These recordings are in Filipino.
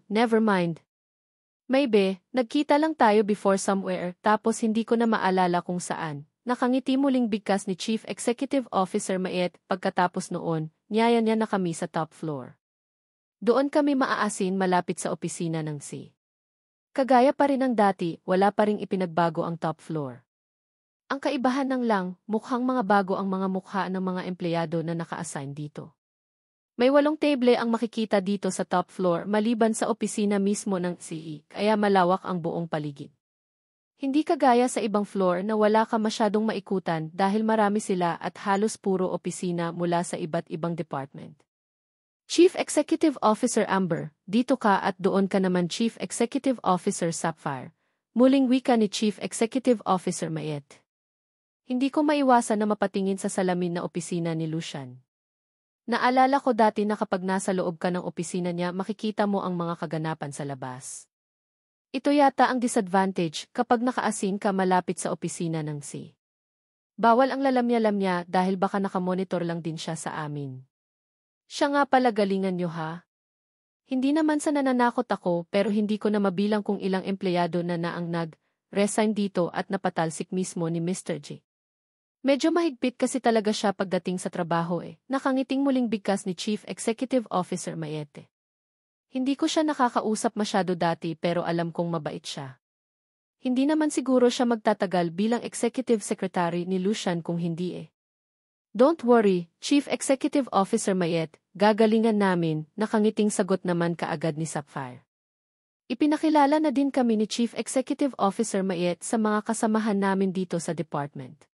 Never mind. Maybe, nagkita lang tayo before somewhere tapos hindi ko na maalala kung saan. Nakangiti muling bigkas ni Chief Executive Officer Mait pagkatapos noon, niyaya niya na kami sa top floor. Doon kami maaasin malapit sa opisina ng C. Kagaya pa rin ng dati, wala pa ring ipinagbago ang top floor. Ang kaibahan ng lang, mukhang mga bago ang mga mukha ng mga empleyado na naka-assign dito. May 8 table ang makikita dito sa top floor maliban sa opisina mismo ng CE, kaya malawak ang buong paligid. Hindi kagaya sa ibang floor na wala ka masyadong maikutan dahil marami sila at halos puro opisina mula sa iba't ibang department. Chief Executive Officer Amber, dito ka at doon ka naman Chief Executive Officer Sapphire. Muling wika ni Chief Executive Officer Mait. Hindi ko maiwasan na mapatingin sa salamin na opisina ni Lucian. Naalala ko dati na kapag nasa loob ka ng opisina niya makikita mo ang mga kaganapan sa labas. Ito yata ang disadvantage kapag nakaasin ka malapit sa opisina ng C. Bawal ang lalamya-lamya dahil baka nakamonitor lang din siya sa amin. Siya nga pala galingan nyo ha? Hindi naman sa nananakot ako pero hindi ko na mabilang kung ilang empleyado na ang nag-resign dito at napatalsik mismo ni Mr. J. Medyo mahigpit kasi talaga siya pagdating sa trabaho Nakangiting muling bigkas ni Chief Executive Officer Maete. Hindi ko siya nakakausap masyado dati pero alam kong mabait siya. Hindi naman siguro siya magtatagal bilang Executive Secretary ni Lucian kung hindi Don't worry, Chief Executive Officer Maete, gagalingan namin, nakangiting sagot naman kaagad ni Sapphire. Ipinakilala na din kami ni Chief Executive Officer Maete sa mga kasamahan namin dito sa department.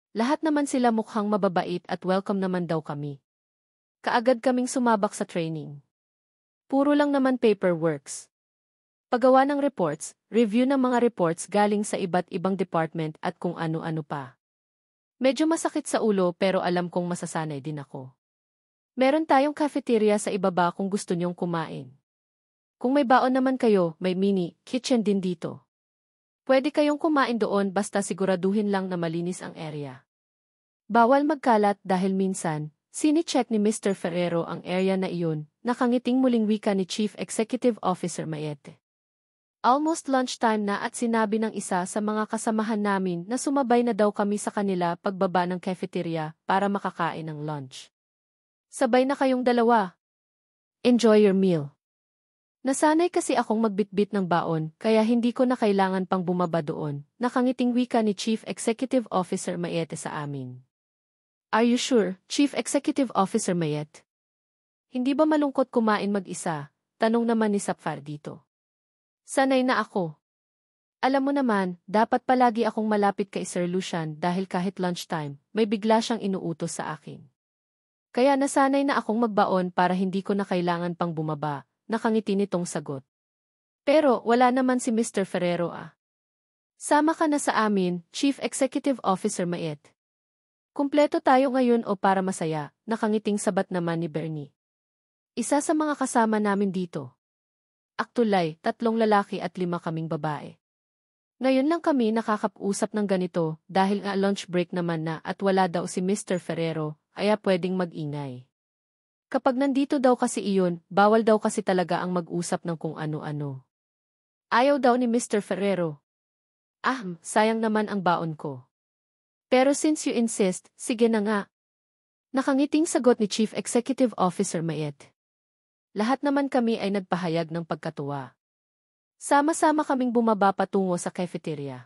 Lahat naman sila mukhang mababait at welcome naman daw kami. Kaagad kaming sumabak sa training. Puro lang naman paperworks. Paggawa ng reports, review ng mga reports galing sa iba't ibang department at kung ano-ano pa. Medyo masakit sa ulo pero alam kong masasanay din ako. Meron tayong cafeteria sa ibaba kung gusto niyong kumain. Kung may baon naman kayo, may mini kitchen din dito. Pwede kayong kumain doon basta siguraduhin lang na malinis ang area. Bawal magkalat dahil minsan, sini-check ni Mr. Ferrero ang area na iyon, nakangiting muling wika ni Chief Executive Officer Maete. Almost lunchtime na at sinabi ng isa sa mga kasamahan namin na sumabay na daw kami sa kanila pagbaba ng cafeteria para makakain ng lunch. Sabay na kayong dalawa. Enjoy your meal. Nasanay kasi akong magbitbit ng baon kaya hindi ko na kailangan pang bumaba doon, nakangiting wika ni Chief Executive Officer Maete sa amin. Are you sure, Chief Executive Officer Maete? Hindi ba malungkot kumain mag-isa? Tanong naman ni Sapphire dito. Sanay na ako. Alam mo naman, dapat palagi akong malapit kay Sir Lucian dahil kahit lunchtime, may bigla siyang inuutos sa akin. Kaya nasanay na akong magbaon para hindi ko na kailangan pang bumaba. Nakangiti nitong sagot. Pero wala naman si Mr. Ferrero Sama ka na sa amin, Chief Executive Officer Maete. Kumpleto tayo ngayon o para masaya, nakangiting sabat naman ni Bernie. Isa sa mga kasama namin dito. Aktulay, 3 lalaki at 5 kaming babae. Ngayon lang kami nakakapusap ng ganito dahil nga lunch break naman na at wala daw si Mr. Ferrero, kaya pwedeng mag-ingay. Kapag nandito daw kasi iyon, bawal daw kasi talaga ang mag-usap ng kung ano-ano. Ayaw daw ni Mr. Ferrero. Sayang naman ang baon ko. Pero since you insist, sige na nga. Nakangiting sagot ni Chief Executive Officer Maete. Lahat naman kami ay nagpahayag ng pagkatuwa. Sama-sama kaming bumaba patungo sa cafeteria.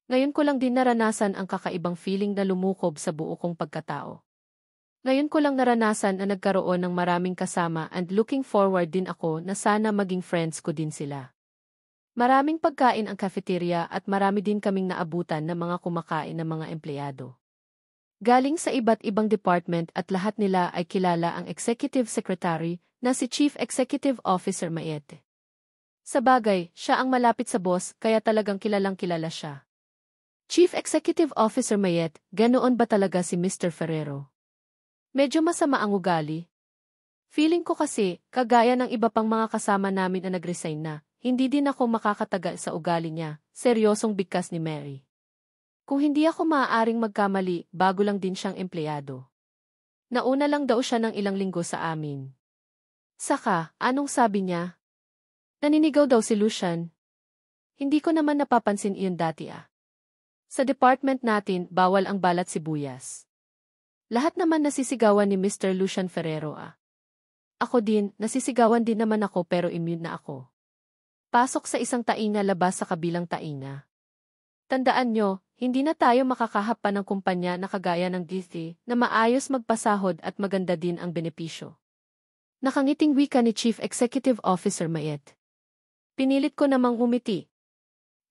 Ngayon ko lang din naranasan ang kakaibang feeling na lumukob sa buo kong pagkatao. Ngayon ko lang naranasan na nagkaroon ng maraming kasama and looking forward din ako na sana maging friends ko din sila. Maraming pagkain ang cafeteria at marami din kaming naabutan ng mga kumakain ng mga empleyado. Galing sa iba't ibang department at lahat nila ay kilala ang Executive Secretary na si Chief Executive Officer Maete. Sa bagay, siya ang malapit sa boss kaya talagang kilalang kilala siya. Chief Executive Officer Maete, ganoon ba talaga si Mr. Ferrero? Medyo masama ang ugali. Feeling ko kasi, kagaya ng iba pang mga kasama namin na nag-resign na, hindi din ako makakataga sa ugali niya, seryosong bigkas ni Mary. Kung hindi ako maaaring magkamali, bago lang din siyang empleyado. Nauna lang daw siya ng ilang linggo sa amin. Saka, anong sabi niya? Naninigaw daw si Lucian. Hindi ko naman napapansin iyon dati ah. Sa department natin, bawal ang balat sibuyas. Lahat naman nasisigawan ni Mr. Lucian Ferrero ah. Ako din, nasisigawan din naman ako pero immune na ako. Pasok sa isang tainga, labas sa kabilang tainga. Tandaan nyo, hindi na tayo makakahap pa ng kumpanya na kagaya ng Disney na maayos magpasahod at maganda din ang benepisyo. Nakangiting wika ni Chief Executive Officer Mayet. Pinilit ko namang umiti.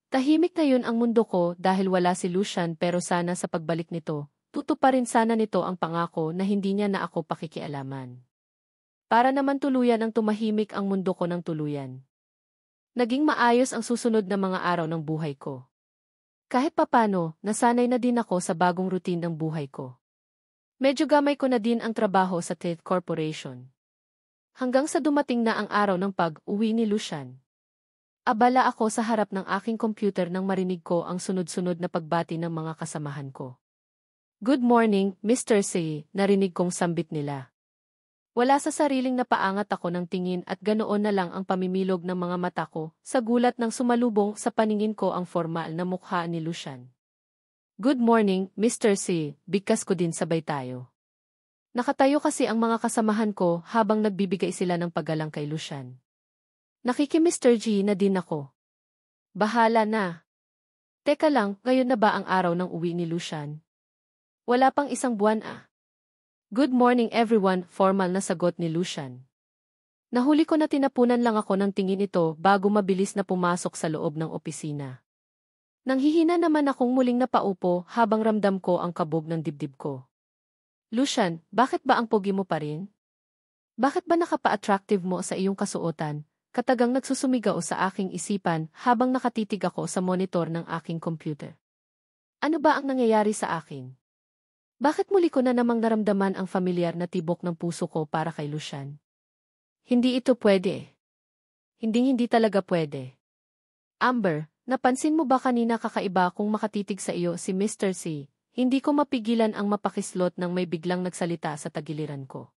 Tahimik na yun ang mundo ko dahil wala si Lucian, pero sana sa pagbalik nito, tutuparin sana nito ang pangako na hindi niya na ako pakikialaman. Para naman tuluyan ang tumahimik ang mundo ko ng tuluyan. Naging maayos ang susunod na mga araw ng buhay ko. Kahit papano, nasanay na din ako sa bagong routine ng buhay ko. Medyo gamay ko na din ang trabaho sa Teeth Corporation. Hanggang sa dumating na ang araw ng pag-uwi ni Lucian. Abala ako sa harap ng aking computer nang marinig ko ang sunod-sunod na pagbati ng mga kasamahan ko. "Good morning, Mr. C," narinig kong sambit nila. Wala sa sariling napaangat ako ng tingin at ganoon na lang ang pamimilog ng mga mata ko sa gulat ng sumalubong sa paningin ko ang formal na mukha ni Lucian. "Good morning, Mr. C," bigkas ko din sabay tayo. Nakatayo kasi ang mga kasamahan ko habang nagbibigay sila ng paggalang kay Lucian. Nakiki-Mr. G na din ako. Bahala na. Teka lang, ngayon na ba ang araw ng uwi ni Lucian? Wala pang isang buwan ah. "Good morning everyone," formal na sagot ni Lucian. Nahuli ko na tinapunan lang ako ng tingin ito bago mabilis na pumasok sa loob ng opisina. Nanghihina naman akong muling napaupo habang ramdam ko ang kabog ng dibdib ko. "Lucian, bakit ba ang pogi mo pa rin? Bakit ba nakapa-attractive mo sa iyong kasuotan?" Katagang nagsusumigaw sa aking isipan habang nakatitig ako sa monitor ng aking computer. Ano ba ang nangyayari sa akin? Bakit muli ko na namang naramdaman ang familiar na tibok ng puso ko para kay Lucian? Hindi ito pwede. Hindi talaga pwede. Amber, napansin mo ba kanina kakaiba kung makatitig sa iyo si Mr. C? Hindi ko mapigilan ang mapakislot nang may biglang nagsalita sa tagiliran ko.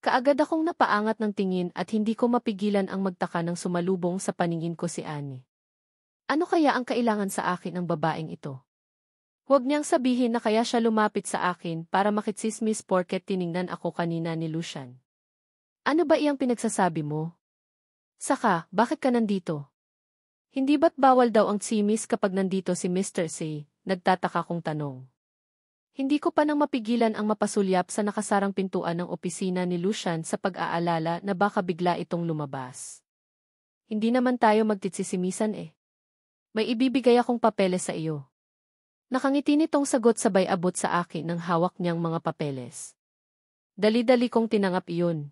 Kaagad akong napaangat ng tingin at hindi ko mapigilan ang magtaka nang sumalubong sa paningin ko si Annie. Ano kaya ang kailangan sa akin ng babaeng ito? Huwag niyang sabihin na kaya siya lumapit sa akin para makitsismis porket tiningnan ako kanina ni Lucian. Ano ba iyang pinagsasabi mo? Saka, bakit ka nandito? Hindi ba't bawal daw ang tsimis kapag nandito si Mr. C? Nagtataka kong tanong. Hindi ko pa nang mapigilan ang mapasulyap sa nakasarang pintuan ng opisina ni Lucian sa pag-aalala na baka bigla itong lumabas. Hindi naman tayo magtitsisimisan eh. May ibibigay akong papeles sa iyo. Nakangiti nitong sagot sabay abot sa akin ng hawak niyang mga papeles. Dali-dali kong tinanggap iyon.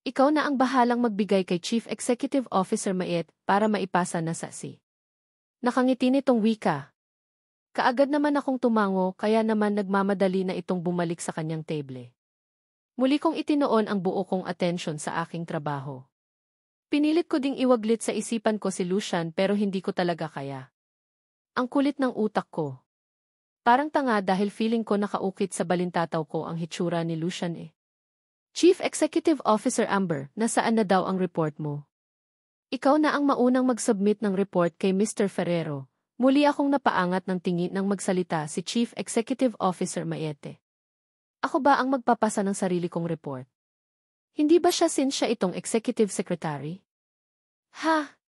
Ikaw na ang bahalang magbigay kay Chief Executive Officer Mayet para maipasa na sa si. Nakangiti nitong wika. Kaagad naman akong tumango kaya naman nagmamadali na itong bumalik sa kanyang table. Muli kong itinoon ang buo kong atensyon sa aking trabaho. Pinilit ko ding iwaglit sa isipan ko si Lucian pero hindi ko talaga kaya. Ang kulit ng utak ko. Parang tanga dahil feeling ko nakaukit sa balintataw ko ang hitsura ni Lucian eh. "Chief Executive Officer Amber, nasaan na daw ang report mo? Ikaw na ang maunang mag-submit ng report kay Mr. Ferrero." Muli akong napaangat ng tingin nang magsalita si Chief Executive Officer Mayete. Ako ba ang magpapasa ng sarili kong report? Hindi ba siya itong Executive Secretary? Ha?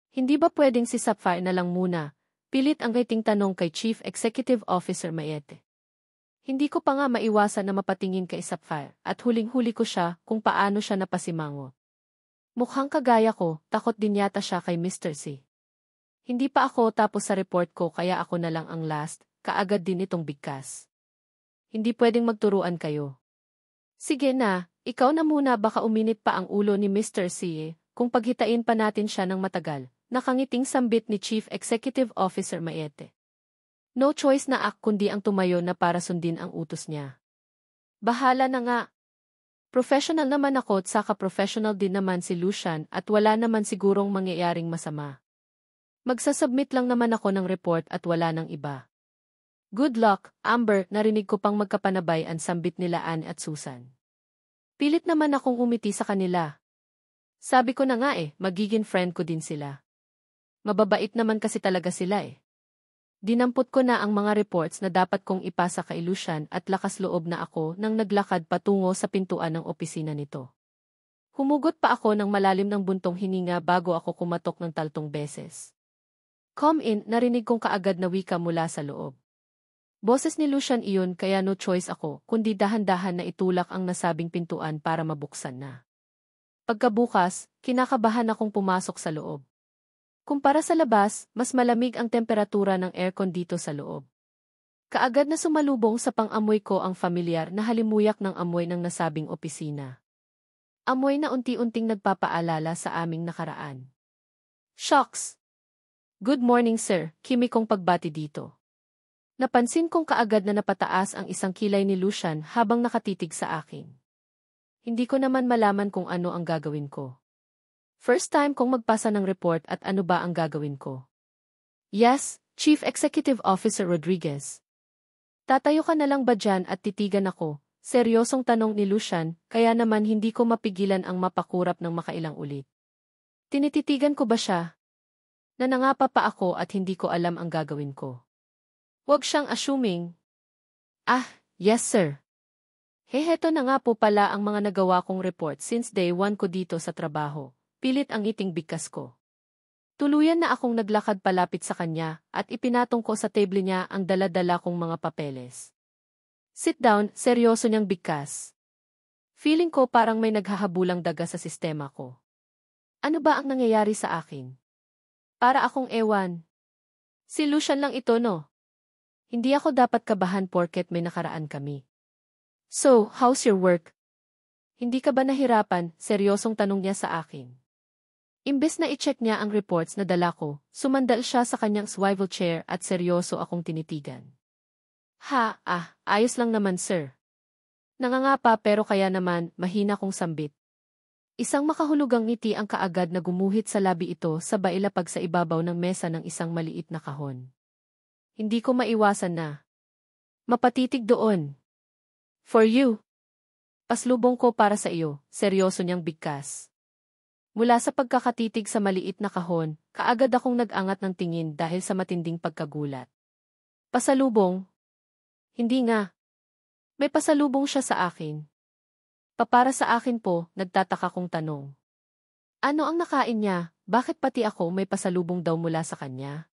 Hindi ba pwedeng si Sapphire na lang muna? Pilit ang kaiting tanong kay Chief Executive Officer Mayete. Hindi ko pa nga maiwasan na mapatingin kay Sapphire at huling-huli ko siya kung paano siya napasimangot. Mukhang kagaya ko, takot din yata siya kay Mr. C. Hindi pa ako tapos sa report ko kaya ako na lang ang last, kaagad din itong bigkas. Hindi pwedeng magturuan kayo. Sige na, ikaw na muna, baka uminit pa ang ulo ni Mr. C kung paghitain pa natin siya ng matagal, nakangiting sambit ni Chief Executive Officer Mayete. No choice na kundi ang tumayo na para sundin ang utos niya. Bahala na nga. Professional naman ako at saka professional din naman si Lucian at wala naman sigurong mangyayaring masama. Magsasubmit lang naman ako ng report at wala nang iba. "Good luck, Amber," narinig ko pang magkapanabay ang sambit nila Anne at Susan. Pilit naman akong umiti sa kanila. Sabi ko na nga magiging friend ko din sila. Mababait naman kasi talaga sila Dinampot ko na ang mga reports na dapat kong ipasa kay Lucian at lakas loob na ako nang naglakad patungo sa pintuan ng opisina nito. Humugot pa ako ng malalim ng buntong hininga bago ako kumatok ng 3 beses. Come in, narinig kong kaagad na wika mula sa loob. Boses ni Lucian iyon kaya no choice ako kundi dahan-dahan na itulak ang nasabing pintuan para mabuksan na. Pagkabukas, kinakabahan akong pumasok sa loob. Kumpara sa labas, mas malamig ang temperatura ng aircon dito sa loob. Kaagad na sumalubong sa pang-amoy ko ang familiar na halimuyak ng amoy ng nasabing opisina. Amoy na unti-unting nagpapaalala sa aming nakaraan. Shocks! Good morning sir, kimikong pagbati dito. Napansin kong kaagad na napataas ang isang kilay ni Lucian habang nakatitig sa akin. Hindi ko naman malaman kung ano ang gagawin ko. First time kong magpasa ng report at ano ba ang gagawin ko. Yes, Chief Executive Officer Rodriguez. Tatayo ka na lang ba dyan at titigan ako? Seryosong tanong ni Lucian, kaya naman hindi ko mapigilan ang mapakurap ng makailang ulit. Tinititigan ko ba siya? Nanangapa pa ako at hindi ko alam ang gagawin ko. Huwag siyang assuming. Ah, yes sir. Heto na nga po pala ang mga nagawa kong report since day 1 ko dito sa trabaho. Pilit ang ngiting bigkas ko. Tuluyan na akong naglakad palapit sa kanya at ipinatong ko sa table niya ang dala-dala kong mga papeles. Sit down, seryoso niyang bigkas. Feeling ko parang may naghahabulang daga sa sistema ko. Ano ba ang nangyayari sa akin? Para akong ewan. Si Lucian lang ito no? Hindi ako dapat kabahan porket may nakaraan kami. So, how's your work? Hindi ka ba nahirapan? Seryosong tanong niya sa akin. Imbes na i-check niya ang reports na dala ko, sumandal siya sa kanyang swivel chair at seryoso akong tinitigan. Ayos lang naman sir. Nangangapa pero kaya naman, mahina kong sambit. Isang makahulugang ngiti ang kaagad na gumuhit sa labi ito sabay ilapag sa ibabaw ng mesa ng isang maliit na kahon. Hindi ko maiwasan na. Mapatitig doon. For you. Paslubong ko para sa iyo, seryoso niyang bigkas. Mula sa pagkakatitig sa maliit na kahon, kaagad akong nag-angat ng tingin dahil sa matinding pagkagulat. Pasalubong? Hindi nga. May pasalubong siya sa akin. Para sa akin po, nagtataka kong tanong. Ano ang nakain niya? Bakit pati ako may pasalubong daw mula sa kanya?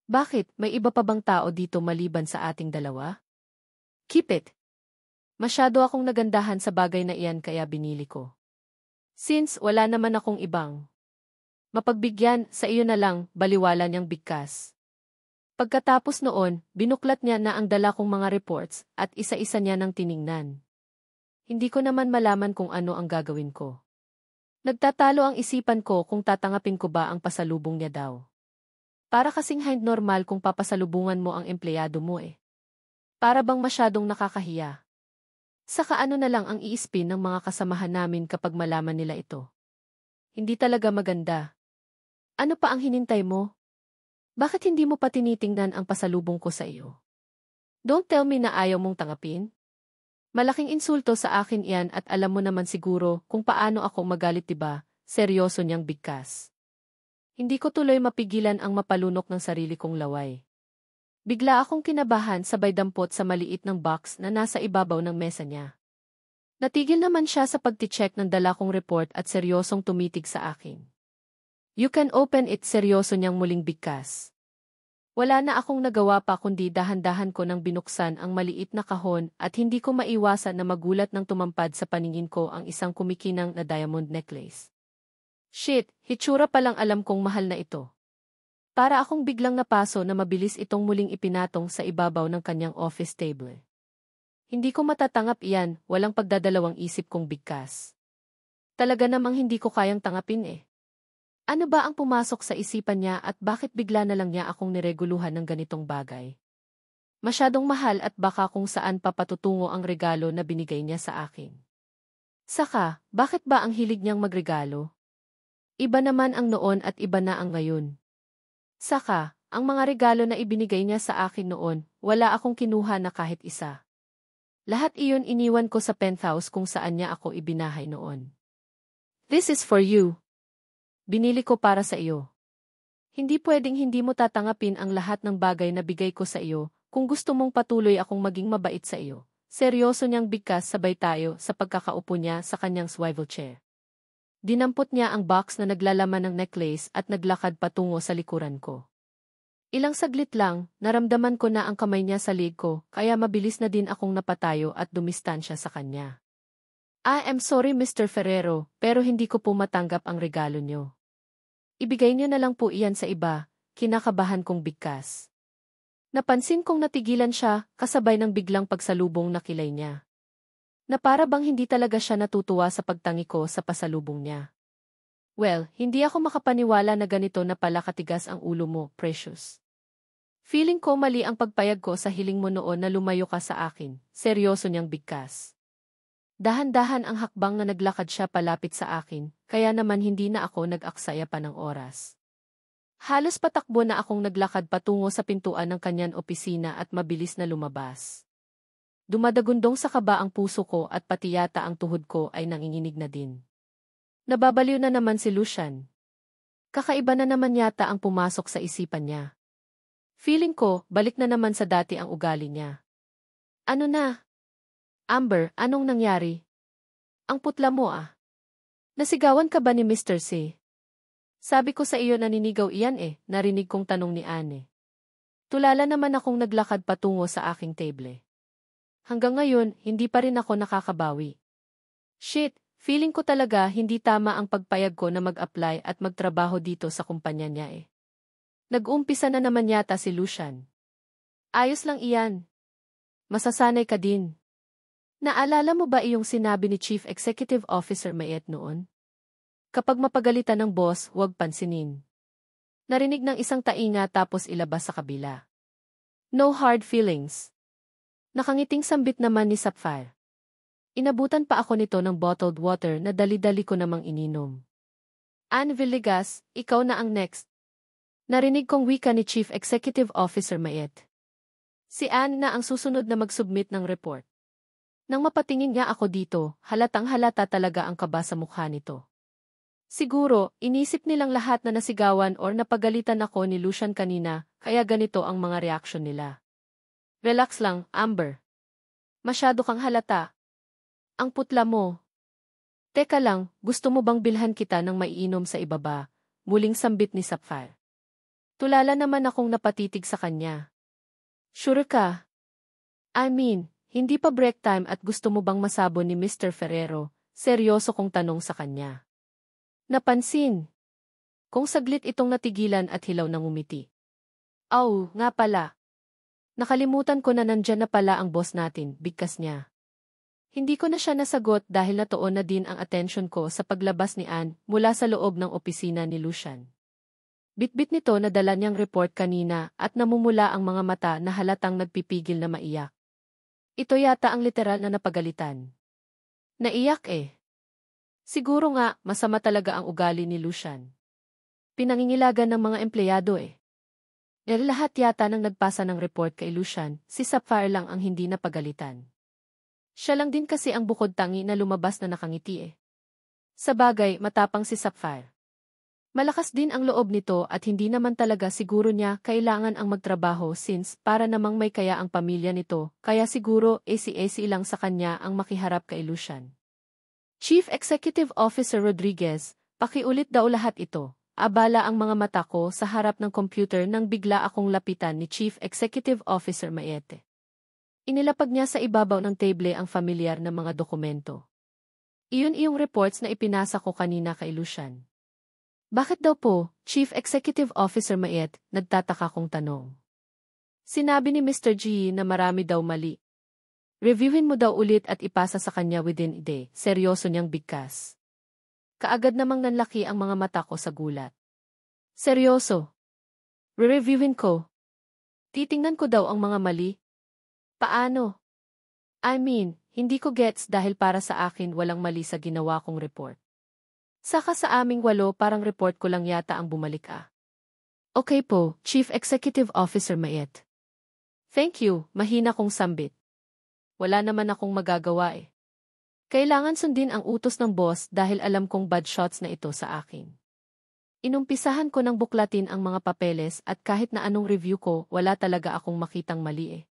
Bakit, may iba pa bang tao dito maliban sa ating dalawa? Keep it. Masyado akong nagandahan sa bagay na iyan kaya binili ko. Since wala naman akong ibang mapagbigyan, sa iyo na lang, baliwala niyang bigkas. Pagkatapos noon, binuklat niya na ang dala kong mga reports at isa-isa niya nang tiningnan. Hindi ko naman malaman kung ano ang gagawin ko. Nagtatalo ang isipan ko kung tatangapin ko ba ang pasalubong niya daw. Para kasing hindi normal kung papasalubungan mo ang empleyado mo Para bang masyadong nakakahiya. Saka ano na lang ang iispin ng mga kasamahan namin kapag malaman nila ito. Hindi talaga maganda. Ano pa ang hinintay mo? Bakit hindi mo pa tinitingnan ang pasalubong ko sa iyo? Don't tell me na ayaw mong tanggapin. Malaking insulto sa akin iyan at alam mo naman siguro kung paano ako magalit diba, seryoso niyang bigkas. Hindi ko tuloy mapigilan ang mapalunok ng sarili kong laway. Bigla akong kinabahan sabay dampot sa maliit ng box na nasa ibabaw ng mesa niya. Natigil naman siya sa pagti-check ng dala kong report at seryosong tumitig sa akin. You can open it, seryoso niyang muling bigkas. Wala na akong nagawa pa kundi dahan-dahan ko nang binuksan ang maliit na kahon at hindi ko maiwasan na magulat nang tumampad sa paningin ko ang isang kumikinang na diamond necklace. Shit, hitsura palang alam kong mahal na ito. Para akong biglang napaso na mabilis itong muling ipinatong sa ibabaw ng kanyang office table. Hindi ko matatanggap iyan, walang pagdadalawang isip kong bigkas. Talaga namang hindi ko kayang tangapin Ano ba ang pumasok sa isipan niya at bakit bigla na lang niya akong nireguluhan ng ganitong bagay? Masyadong mahal at baka kung saan papatutungo ang regalo na binigay niya sa akin. Saka, bakit ba ang hilig niyang magregalo? Iba naman ang noon at iba na ang ngayon. Saka, ang mga regalo na ibinigay niya sa akin noon, wala akong kinuha na kahit isa. Lahat iyon iniwan ko sa penthouse kung saan niya ako ibinahay noon. This is for you. Binili ko para sa iyo. Hindi pwedeng hindi mo tatangapin ang lahat ng bagay na bigay ko sa iyo, kung gusto mong patuloy akong maging mabait sa iyo. Seryoso niyang bigkas sabay tayo sa pagkakaupo niya sa kanyang swivel chair. Dinampot niya ang box na naglalaman ng necklace at naglakad patungo sa likuran ko. Ilang saglit lang, naramdaman ko na ang kamay niya sa leg ko, kaya mabilis na din akong napatayo at dumistansya sa kanya. I am sorry Mr. Ferrero, pero hindi ko po matanggap ang regalo niyo. Ibigay niyo na lang po iyan sa iba, kinakabahan kong bigkas. Napansin kong natigilan siya, kasabay ng biglang pagsalubong na kilay niya. Na para bang hindi talaga siya natutuwa sa pagtangi ko sa pasalubong niya. Well, hindi ako makapaniwala na ganito na pala katigas ang ulo mo, Precious. Feeling ko mali ang pagpayag ko sa hiling mo noon na lumayo ka sa akin, seryoso niyang bigkas. Dahan-dahan ang hakbang na naglakad siya palapit sa akin, kaya naman hindi na ako nag-aksaya pa ng oras. Halos patakbo na akong naglakad patungo sa pintuan ng kanyang opisina at mabilis na lumabas. Dumadagundong sa kaba ang puso ko at pati yata ang tuhod ko ay nanginginig na din. Nababaliw na naman si Lucian. Kakaiba na naman yata ang pumasok sa isipan niya. Feeling ko, balik na naman sa dati ang ugali niya. Ano na? Amber, anong nangyari? Ang putla mo ah. Nasigawan ka ba ni Mr. C? Sabi ko sa iyo naninigaw iyan narinig kong tanong ni Anne. Tulala naman akong naglakad patungo sa aking table. Hanggang ngayon, hindi pa rin ako nakakabawi. Shit, feeling ko talaga hindi tama ang pagpayag ko na mag-apply at magtrabaho dito sa kumpanya niya Nag-umpisa na naman yata si Lucian. Ayos lang iyan. Masasanay ka din. Naalala mo ba iyong sinabi ni Chief Executive Officer Mayet noon? Kapag mapagalitan ng boss, huwag pansinin. Narinig ng isang tainga tapos ilabas sa kabila. No hard feelings. Nakangiting sambit naman ni Sapphire. Inabutan pa ako nito ng bottled water na dali-dali ko namang ininom. Anne Villegas, ikaw na ang next. Narinig kong wika ni Chief Executive Officer Mayet. Si Anne na ang susunod na mag-submit ng report. Nang mapatingin nga ako dito, halatang-halata talaga ang kaba sa mukha nito. Siguro, inisip nilang lahat na nasigawan or napagalitan ako ni Lucian kanina, kaya ganito ang mga reaksyon nila. Relax lang, Amber. Masyado kang halata. Ang putla mo. Teka lang, gusto mo bang bilhan kita ng maiinom sa ibaba? Muling sambit ni Sapphire. Tulala naman akong napatitig sa kanya. Sure ka? I mean, hindi pa break time at gusto mo bang masabo ni Mr. Ferrero? Seryoso kong tanong sa kanya. Napansin. Kung saglit itong natigilan at hilaw ng umiti. Oh, nga pala. Nakalimutan ko na nandyan na pala ang boss natin, bigkas niya. Hindi ko na siya nasagot dahil natuon na din ang atensyon ko sa paglabas ni Anne mula sa loob ng opisina ni Lucian. Bitbit nito na dala niyang report kanina at namumula ang mga mata na halatang nagpipigil na maiyak. Ito yata ang literal na napagalitan. Naiyak Siguro nga, masama talaga ang ugali ni Lucian. Pinangingilagan ng mga empleyado Dahil lahat yata nang nagpasa ng report kay Lucian, si Sapphire lang ang hindi napagalitan. Siya lang din kasi ang bukod tangi na lumabas na nakangiti Sa bagay, matapang si Sapphire. Malakas din ang loob nito at hindi naman talaga siguro niya kailangan ang magtrabaho since para namang may kaya ang pamilya nito, kaya siguro easy lang sa kanya ang makiharap kay Lucian. Chief Executive Officer Rodriguez, pakiulit daw lahat ito. Abala ang mga mata ko sa harap ng computer nang bigla akong lapitan ni Chief Executive Officer Mayete. Inilapag niya sa ibabaw ng table ang familiar na mga dokumento. Iyon iyong reports na ipinasa ko kanina kay Lucian. Bakit daw po, Chief Executive Officer Mayet, nagtataka kong tanong. Sinabi ni Mr. G na marami daw mali. Reviewin mo daw ulit at ipasa sa kanya within a day, seryoso niyang bigkas. Kaagad namang nanlaki ang mga mata ko sa gulat. Seryoso? Re-reviewin ko? Titingnan ko daw ang mga mali? Paano? I mean, hindi ko gets dahil para sa akin walang mali sa ginawa kong report. Saka sa aming 8 parang report ko lang yata ang bumalik Okay po, Chief Executive Officer Mayet. Thank you, mahina kong sambit. Wala naman akong magagawa eh. Kailangan sundin ang utos ng boss dahil alam kong bad shots na ito sa akin. Inumpisahan ko ng buklatin ang mga papeles at kahit na anong review ko, wala talaga akong makitang mali eh.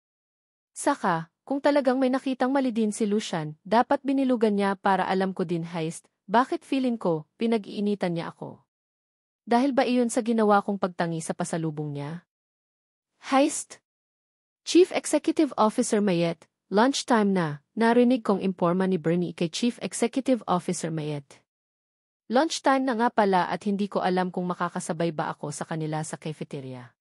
Saka, kung talagang may nakitang mali din si Lucian, dapat binilugan niya para alam ko din heist, bakit feeling ko, pinag-iinitan niya ako. Dahil ba iyon sa ginawa kong pagtangi sa pasalubong niya? Heist? Chief Executive Officer Mayet, lunchtime na, narinig kong imporma ni Bernie kay Chief Executive Officer Mayet. Lunchtime na nga pala at hindi ko alam kung makakasabay ba ako sa kanila sa cafeteria.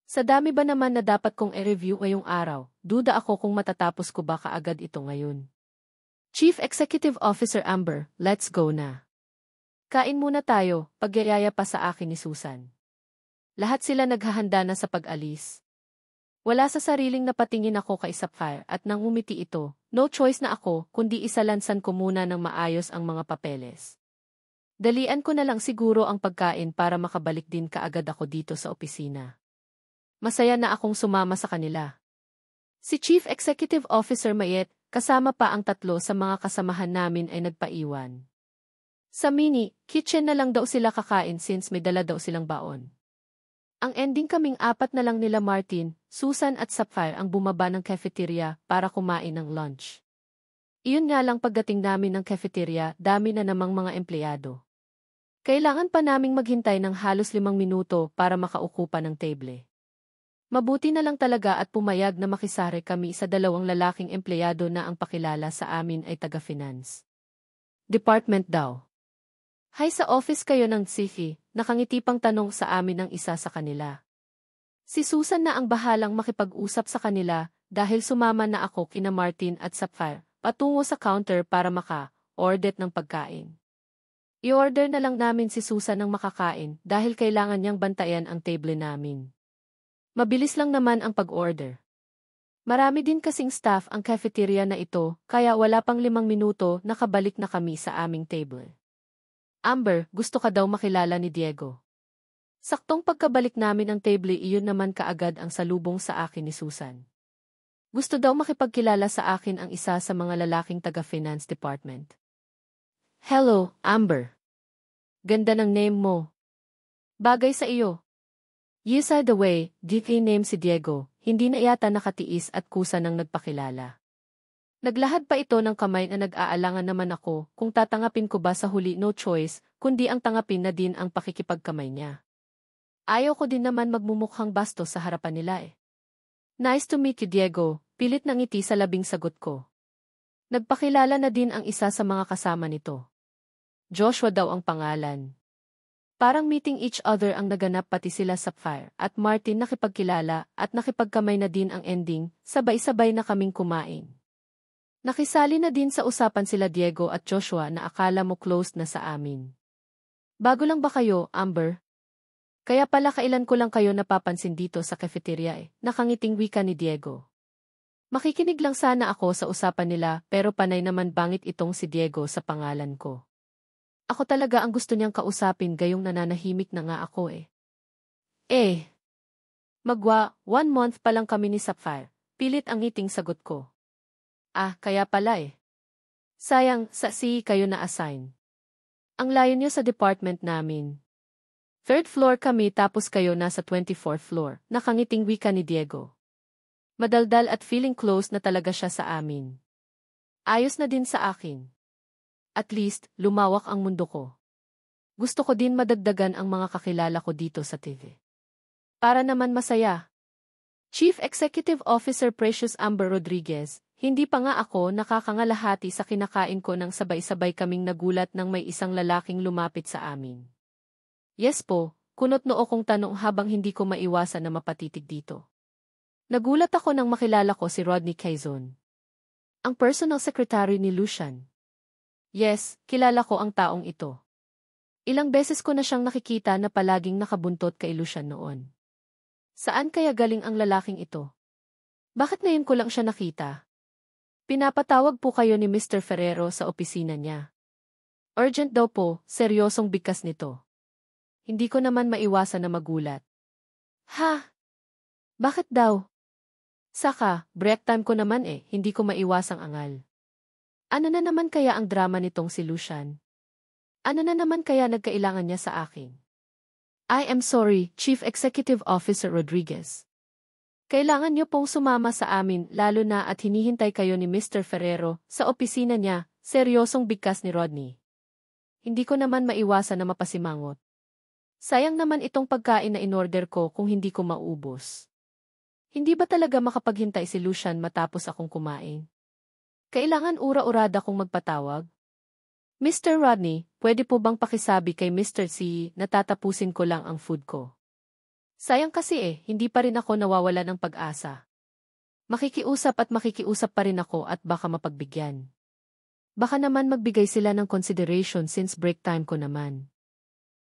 Sa dami ba naman na dapat kong i-review ngayong araw, duda ako kung matatapos ko ba kaagad ito ngayon. Chief Executive Officer Amber, let's go na. Kain muna tayo, pagyayaya pa sa akin ni Susan. Lahat sila naghahanda na sa pag-alis. Wala sa sariling napatingin ako kay Sapphire at nang umiti ito, no choice na ako kundi isalansan ko muna ng maayos ang mga papeles. Dalian ko na lang siguro ang pagkain para makabalik din kaagad ako dito sa opisina. Masaya na akong sumama sa kanila. Si Chief Executive Officer Mayet, kasama pa ang 3 sa mga kasamahan namin ay nagpaiwan. Sa mini, kitchen na lang daw sila kakain since may dala daw silang baon. Ang ending kaming 4 na lang nila Martin, Susan at Sapphire ang bumaba ng cafeteria para kumain ng lunch. Iyon nga lang pagdating namin ng cafeteria, dami na namang mga empleyado. Kailangan pa naming maghintay ng halos 5 minuto para makaupo pa ng table. Mabuti na lang talaga at pumayag na makisare kami sa 2 lalaking empleyado na ang pakilala sa amin ay taga-finance department daw. Hi, sa office kayo ng Sifi, nakangiti pang tanong sa amin ng isa sa kanila. Si Susan na ang bahalang makipag-usap sa kanila dahil sumama na ako kina Martin at Sapphire patungo sa counter para maka-order ng pagkain. I-order na lang namin si Susan ng makakain dahil kailangan niyang bantayan ang table namin. Mabilis lang naman ang pag-order. Marami din kasing staff ang cafeteria na ito kaya wala pang 5 minuto nakabalik na kami sa aming table. Amber, gusto ka daw makilala ni Diego. Saktong pagkabalik namin ang table iyon naman kaagad ang salubong sa akin ni Susan. Gusto daw makipagkilala sa akin ang isa sa mga lalaking taga-finance department. Hello, Amber. Ganda ng name mo. Bagay sa iyo. Yes, by the way, DK name si Diego, hindi na yata nakatiis at kusa nang nagpakilala. Naglahad pa ito ng kamay na nag-aalangan naman ako kung tatangapin ko ba sa huli no choice, kundi ang tangapin na din ang pakikipagkamay niya. Ayaw ko din naman magmumukhang bastos sa harapan nila eh. Nice to meet you, Diego, pilit ng ngiti sa labing sagot ko. Nagpakilala na din ang isa sa mga kasama nito. Joshua daw ang pangalan. Parang meeting each other ang naganap pati sila Sapphire at Martin nakipagkilala at nakipagkamay na din ang ending, sabay-sabay na kaming kumain. Nakisali na din sa usapan sila Diego at Joshua na akala mo closed na sa amin. Bago lang ba kayo, Amber? Kaya pala kailan ko lang kayo napapansin dito sa cafeteria eh, nakangiting wika ni Diego. Makikinig lang sana ako sa usapan nila pero panay naman bangit itong si Diego sa pangalan ko. Ako talaga ang gusto niyang kausapin gayong nananahimik na nga ako eh. Magwa, 1 month pa lang kami ni Sapphire, pilit ang ngiting sagot ko. Ah, kaya pala eh. Sayang, sa CE kayo na-assign. Ang layo niyo sa department namin. 3rd floor kami tapos kayo nasa 24th floor, nakangiting wika ni Diego. Madaldal at feeling close na talaga siya sa amin. Ayos na din sa akin. At least, lumawak ang mundo ko. Gusto ko din madagdagan ang mga kakilala ko dito sa TV. Para naman masaya. Chief Executive Officer Precious Amber Rodriguez, hindi pa nga ako nakakangalahati sa kinakain ko nang sabay-sabay kaming nagulat nang may isang lalaking lumapit sa amin. Yes po, kunot noo kong tanong habang hindi ko maiwasan na mapatitig dito. Nagulat ako nang makilala ko si Rodney Quezon. Ang personal secretary ni Lucian. Yes, kilala ko ang taong ito. Ilang beses ko na siyang nakikita na palaging nakabuntot kay Lucian noon. Saan kaya galing ang lalaking ito? Bakit ngayon ko lang siya nakita? Pinapatawag po kayo ni Mr. Ferrero sa opisina niya. Urgent daw po, seryosong bigkas nito. Hindi ko naman maiwasan na magulat. Ha? Bakit daw? Saka, break time ko naman hindi ko maiwasang angal. Ano na naman kaya ang drama nitong si Lucian? Ano na naman kaya nagkailangan niya sa akin? I am sorry, Chief Executive Officer Rodriguez. Kailangan niyo pong sumama sa amin lalo na at hinihintay kayo ni Mr. Ferrero sa opisina niya, seryosong bigkas ni Rodney. Hindi ko naman maiwasan na mapasimangot. Sayang naman itong pagkain na inorder ko kung hindi ko maubos. Hindi ba talaga makapaghintay si Lucian matapos akong kumain? Kailangan ura-urada kong magpatawag? Mr. Rodney, pwede po bang pakisabi kay Mr. C na tatapusin ko lang ang food ko? Sayang kasi hindi pa rin ako nawawala ng pag-asa. Makikiusap pa rin ako at baka mapagbigyan. Baka naman magbigay sila ng consideration since break time ko naman.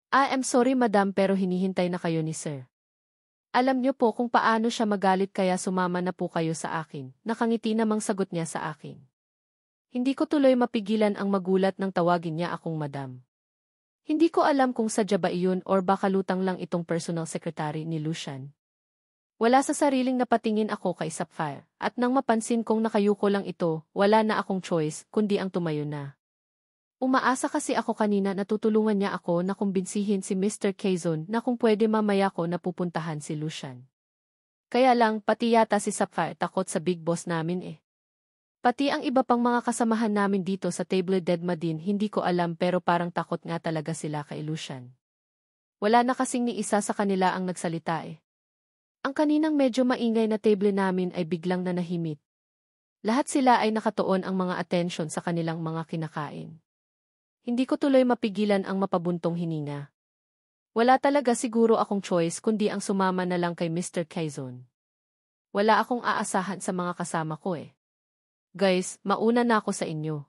I am sorry madam pero hinihintay na kayo ni sir. Alam niyo po kung paano siya magalit kaya sumama na po kayo sa akin. Nakangiti namang sagot niya sa akin. Hindi ko tuloy mapigilan ang magulat nang tawagin niya akong madam. Hindi ko alam kung sadya ba iyon or baka lutang lang itong personal secretary ni Lucian. Wala sa sariling napatingin ako kay Sapphire, at nang mapansin kong nakayuko lang ito, wala na akong choice, kundi ang tumayo na. Umaasa kasi ako kanina na tutulungan niya ako na kumbinsihin si Mr. Quezon na kung pwede mamaya ko napupuntahan si Lucian. Kaya lang, pati yata si Sapphire takot sa big boss namin Pati ang iba pang mga kasamahan namin dito sa table deadma din hindi ko alam pero parang takot nga talaga sila kay Lucian. Wala na kasing ni isa sa kanila ang nagsalita Ang kaninang medyo maingay na table namin ay biglang nanahimik. Lahat sila ay nakatuon ang mga atensyon sa kanilang mga kinakain. Hindi ko tuloy mapigilan ang mapabuntong hininga. Wala talaga siguro akong choice kundi ang sumama na lang kay Mr. Quezon. Wala akong aasahan sa mga kasama ko Guys, mauna na ako sa inyo.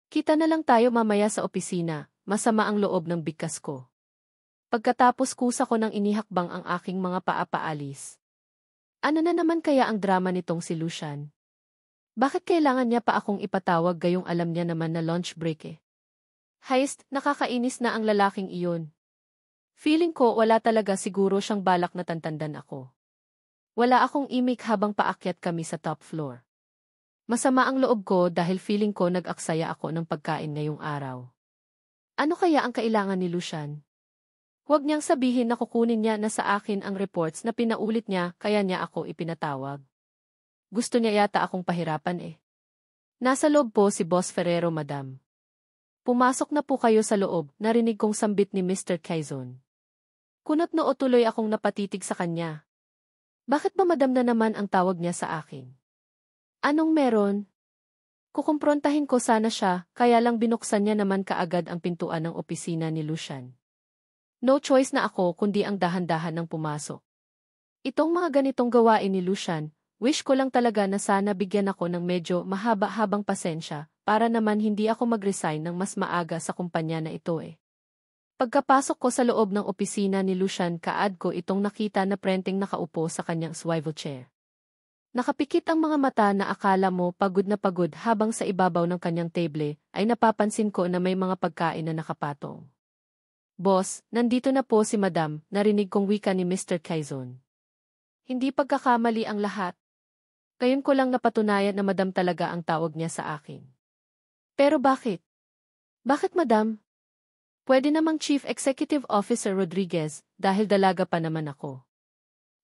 Kita na lang tayo mamaya sa opisina, masama ang loob ng bigkas ko. Pagkatapos kusa ko nang inihakbang ang aking mga paalis. Ano na naman kaya ang drama nitong si Lucian? Bakit kailangan niya pa akong ipatawag gayong alam niya naman na lunch break Heist, nakakainis na ang lalaking iyon. Feeling ko wala talaga siguro siyang balak na tantandan ako. Wala akong imik habang paakyat kami sa top floor. Masama ang loob ko dahil feeling ko nag-aksaya ako ng pagkain ngayong araw. Ano kaya ang kailangan ni Lucian? Huwag niyang sabihin na kukunin niya na sa akin ang reports na pinaulit niya kaya niya ako ipinatawag. Gusto niya yata akong pahirapan Nasa loob po si Boss Ferrero madam. Pumasok na po kayo sa loob, narinig kong sambit ni Mr. Quezon. Kunot noo tuloy akong napatitig sa kanya. Bakit ba madam na naman ang tawag niya sa akin? Anong meron? Kukumprontahin ko sana siya, kaya lang binuksan niya naman kaagad ang pintuan ng opisina ni Lucian. No choice na ako kundi ang dahan-dahan ng pumasok. Itong mga ganitong gawain ni Lucian, wish ko lang talaga na sana bigyan ako ng medyo mahaba-habang pasensya para naman hindi ako mag-resign ng mas maaga sa kumpanya na ito Pagkapasok ko sa loob ng opisina ni Lucian kaad ko itong nakita na prenteng nakaupo sa kanyang swivel chair. Nakapikit ang mga mata na akala mo pagod na pagod habang sa ibabaw ng kanyang table ay napapansin ko na may mga pagkain na nakapatong. Boss, nandito na po si Madam, narinig kong wika ni Mr. Quezon. Hindi pagkakamali ang lahat. Ngayon ko lang napatunayan na Madam talaga ang tawag niya sa akin. Pero bakit? Bakit Madam? Pwede namang Chief Executive Officer Rodriguez dahil dalaga pa naman ako.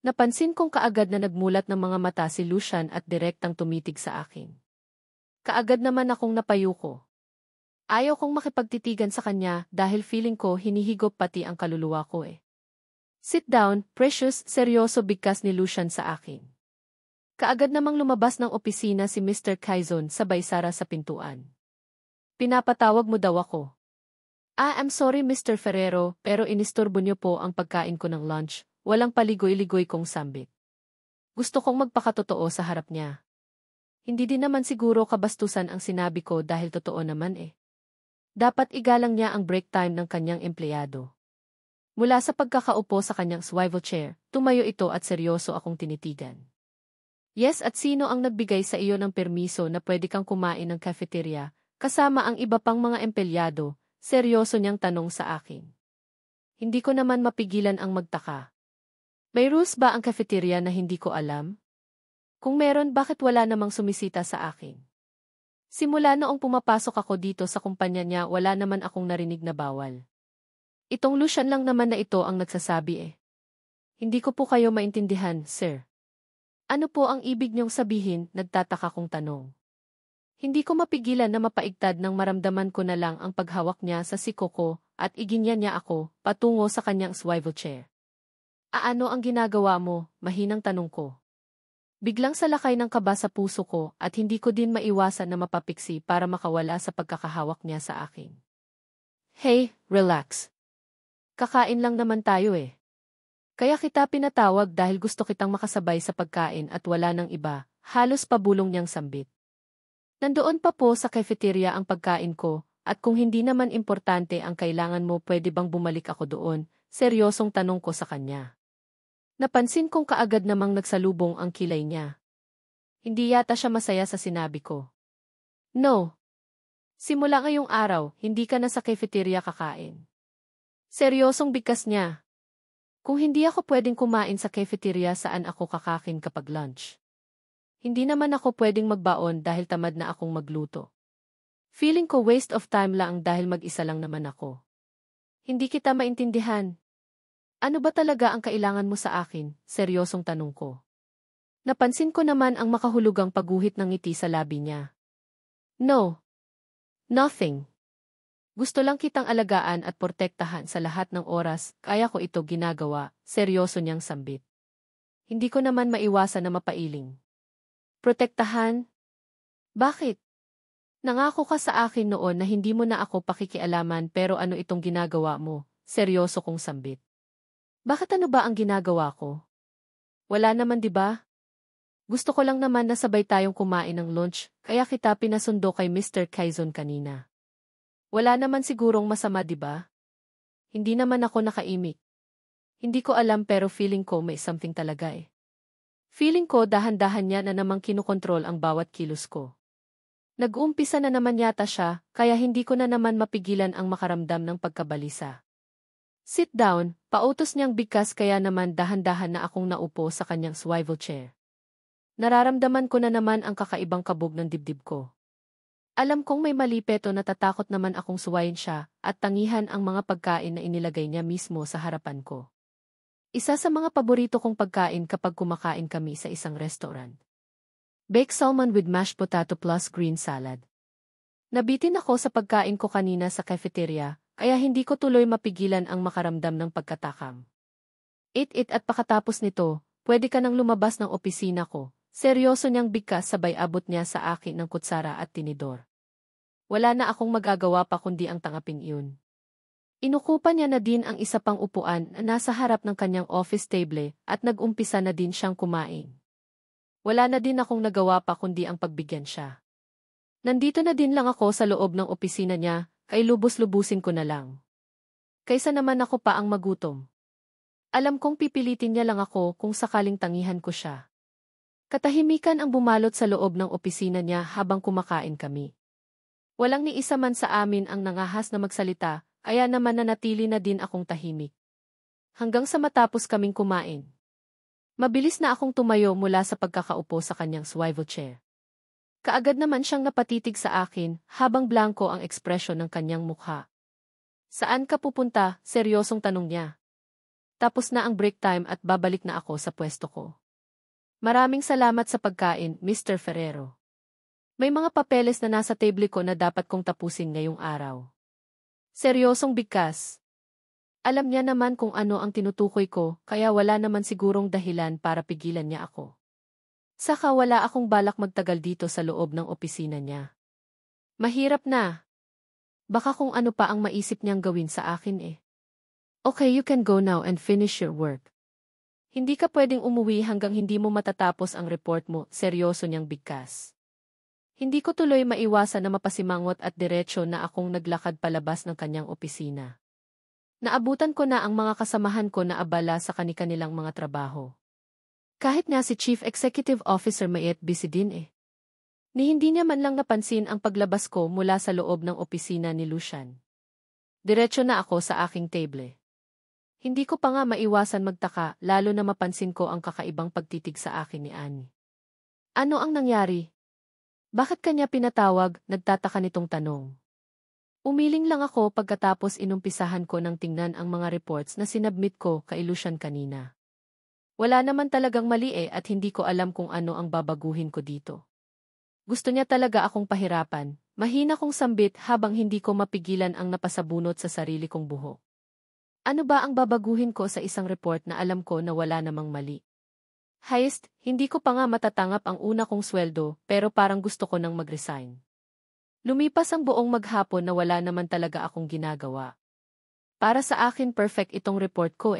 Napansin kong kaagad na nagmulat ng mga mata si Lucian at direktang tumitig sa akin. Kaagad naman akong napayuko. Ayaw kong makipagtitigan sa kanya dahil feeling ko hinihigop pati ang kaluluwa ko Sit down, precious, seryoso bigkas ni Lucian sa akin. Kaagad namang lumabas ng opisina si Mr. Quezon sabay sara sa pintuan. Pinapatawag mo daw ako. I'm sorry Mr. Ferrero pero inistorbo niyo po ang pagkain ko ng lunch. Walang paligoy-ligoy kong sambit. Gusto kong magpakatotoo sa harap niya. Hindi din naman siguro kabastusan ang sinabi ko dahil totoo naman Dapat igalang niya ang break time ng kanyang empleyado. Mula sa pagkakaupo sa kanyang swivel chair, tumayo ito at seryoso akong tinitigan. Yes, at sino ang nagbigay sa iyo ng permiso na pwede kang kumain ng cafeteria, kasama ang iba pang mga empleyado, seryoso niyang tanong sa akin. Hindi ko naman mapigilan ang magtaka. May rules ba ang cafeteria na hindi ko alam? Kung meron, bakit wala namang sumisita sa akin? Simula noong pumapasok ako dito sa kumpanya niya, wala naman akong narinig na bawal. Itong Lucian lang naman na ito ang nagsasabi eh. Hindi ko po kayo maintindihan, sir. Ano po ang ibig niyong sabihin? Nagtataka kong tanong. Hindi ko mapigilan na mapaigtad nang maramdaman ko na lang ang paghawak niya sa siko ko at iginya niya ako patungo sa kanyang swivel chair. Ano ang ginagawa mo? Mahinang tanong ko. Biglang salakay ng kaba sa puso ko at hindi ko din maiwasan na mapapiksi para makawala sa pagkakahawak niya sa akin. Hey, relax. Kakain lang naman tayo eh. Kaya kita pinatawag dahil gusto kitang makasabay sa pagkain at wala nang iba, halos pabulong niyang sambit. Nandoon pa po sa cafeteria ang pagkain ko, at kung hindi naman importante ang kailangan mo, pwede bang bumalik ako doon? Seryosong tanong ko sa kanya. Napansin kong kaagad namang nagsalubong ang kilay niya. Hindi yata siya masaya sa sinabi ko. No. Simula ngayong araw, hindi ka na sa cafeteria kakain. Seryosong bigkas niya. Kung hindi ako pwedeng kumain sa cafeteria, saan ako kakain kapag lunch? Hindi naman ako pwedeng magbaon dahil tamad na akong magluto. Feeling ko waste of time lang dahil mag-isa lang naman ako. Hindi kita maintindihan. Ano ba talaga ang kailangan mo sa akin? Seryosong tanong ko. Napansin ko naman ang makahulugang pagguhit ng ngiti sa labi niya. No. Nothing. Gusto lang kitang alagaan at protektahan sa lahat ng oras, kaya ko ito ginagawa, seryoso niyang sambit. Hindi ko naman maiwasan na mapailing. Protektahan? Bakit? Nangako ka sa akin noon na hindi mo na ako pakikialaman, pero ano itong ginagawa mo? Seryoso kong sambit. Bakit ano ba ang ginagawa ko? Wala naman 'di ba? Gusto ko lang naman na sabay tayong kumain ng lunch, kaya kita pinasundo kay Mr. Quezon kanina. Wala naman sigurong masama 'di ba? Hindi naman ako nakaimik. Hindi ko alam pero feeling ko may something talaga eh. Feeling ko dahan-dahan niya na namang kinokontrol ang bawat kilos ko. Nag-uumpisa na naman yata siya, kaya hindi ko na naman mapigilan ang makaramdam ng pagkabalisa. Sit down, pautos niyang bigkas, kaya naman dahan-dahan na akong naupo sa kanyang swivel chair. Nararamdaman ko na naman ang kakaibang kabog ng dibdib ko. Alam kong may mali, pero natatakot naman akong suwayin siya at tangihan ang mga pagkain na inilagay niya mismo sa harapan ko. Isa sa mga paborito kong pagkain kapag kumakain kami sa isang restaurant. Baked salmon with mashed potato plus green salad. Nabitin ako sa pagkain ko kanina sa cafeteria, kaya hindi ko tuloy mapigilan ang makaramdam ng pagkatakam. Eat at pakatapos nito, pwede ka nang lumabas ng opisina ko. Seryoso niyang bigkas, sabay abot niya sa akin ng kutsara at tinidor. Wala na akong magagawa pa kundi ang tangapin iyon. Inukupan niya na din ang isa pang upuan na nasa harap ng kanyang office table at nag-umpisa na din siyang kumain. Wala na din akong nagawa pa kundi ang pagbigyan siya. Nandito na din lang ako sa loob ng opisina niya, kay lubos-lubusin ko na lang. Kaysa naman ako pa ang magutom. Alam kong pipilitin niya lang ako kung sakaling tangihan ko siya. Katahimikan ang bumalot sa loob ng opisina niya habang kumakain kami. Walang ni isa man sa amin ang nangahas na magsalita, kaya naman nanatili na din akong tahimik. Hanggang sa matapos kaming kumain. Mabilis na akong tumayo mula sa pagkakaupo sa kanyang swivel chair. Kaagad naman siyang napatitig sa akin habang blanko ang ekspresyon ng kanyang mukha. Saan ka pupunta? Seryosong tanong niya. Tapos na ang break time at babalik na ako sa pwesto ko. Maraming salamat sa pagkain, Mr. Ferrero. May mga papeles na nasa table ko na dapat kong tapusin ngayong araw. Seryosong bigkas. Alam niya naman kung ano ang tinutukoy ko, kaya wala naman sigurong dahilan para pigilan niya ako. Saka wala akong balak magtagal dito sa loob ng opisina niya. Mahirap na. Baka kung ano pa ang maisip niyang gawin sa akin eh. Okay, you can go now and finish your work. Hindi ka pwedeng umuwi hanggang hindi mo matatapos ang report mo, seryoso niyang bigkas. Hindi ko tuloy maiwasan na mapasimangot at diretsyo na akong naglakad palabas ng kanyang opisina. Naabutan ko na ang mga kasamahan ko na abala sa kani-kanilang mga trabaho. Kahit nga si Chief Executive Officer Mayet busy din eh. Ni hindi niya man lang napansin ang paglabas ko mula sa loob ng opisina ni Lucian. Diretso na ako sa aking table. Hindi ko pa nga maiwasan magtaka, lalo na mapansin ko ang kakaibang pagtitig sa akin ni Annie. Ano ang nangyari? Bakit kanya pinatawag? Nagtataka nitong tanong. Umiling lang ako pagkatapos inumpisahan ko ng tingnan ang mga reports na sinabmit ko kay Lucian kanina. Wala naman talagang mali at hindi ko alam kung ano ang babaguhin ko dito. Gusto niya talaga akong pahirapan, mahina kong sambit habang hindi ko mapigilan ang napasabunot sa sarili kong buhok. Ano ba ang babaguhin ko sa isang report na alam ko na wala namang mali? Highest, hindi ko pa nga matatanggap ang una kong sweldo pero parang gusto ko nang mag-resign. Lumipas ang buong maghapon na wala naman talaga akong ginagawa. Para sa akin perfect itong report ko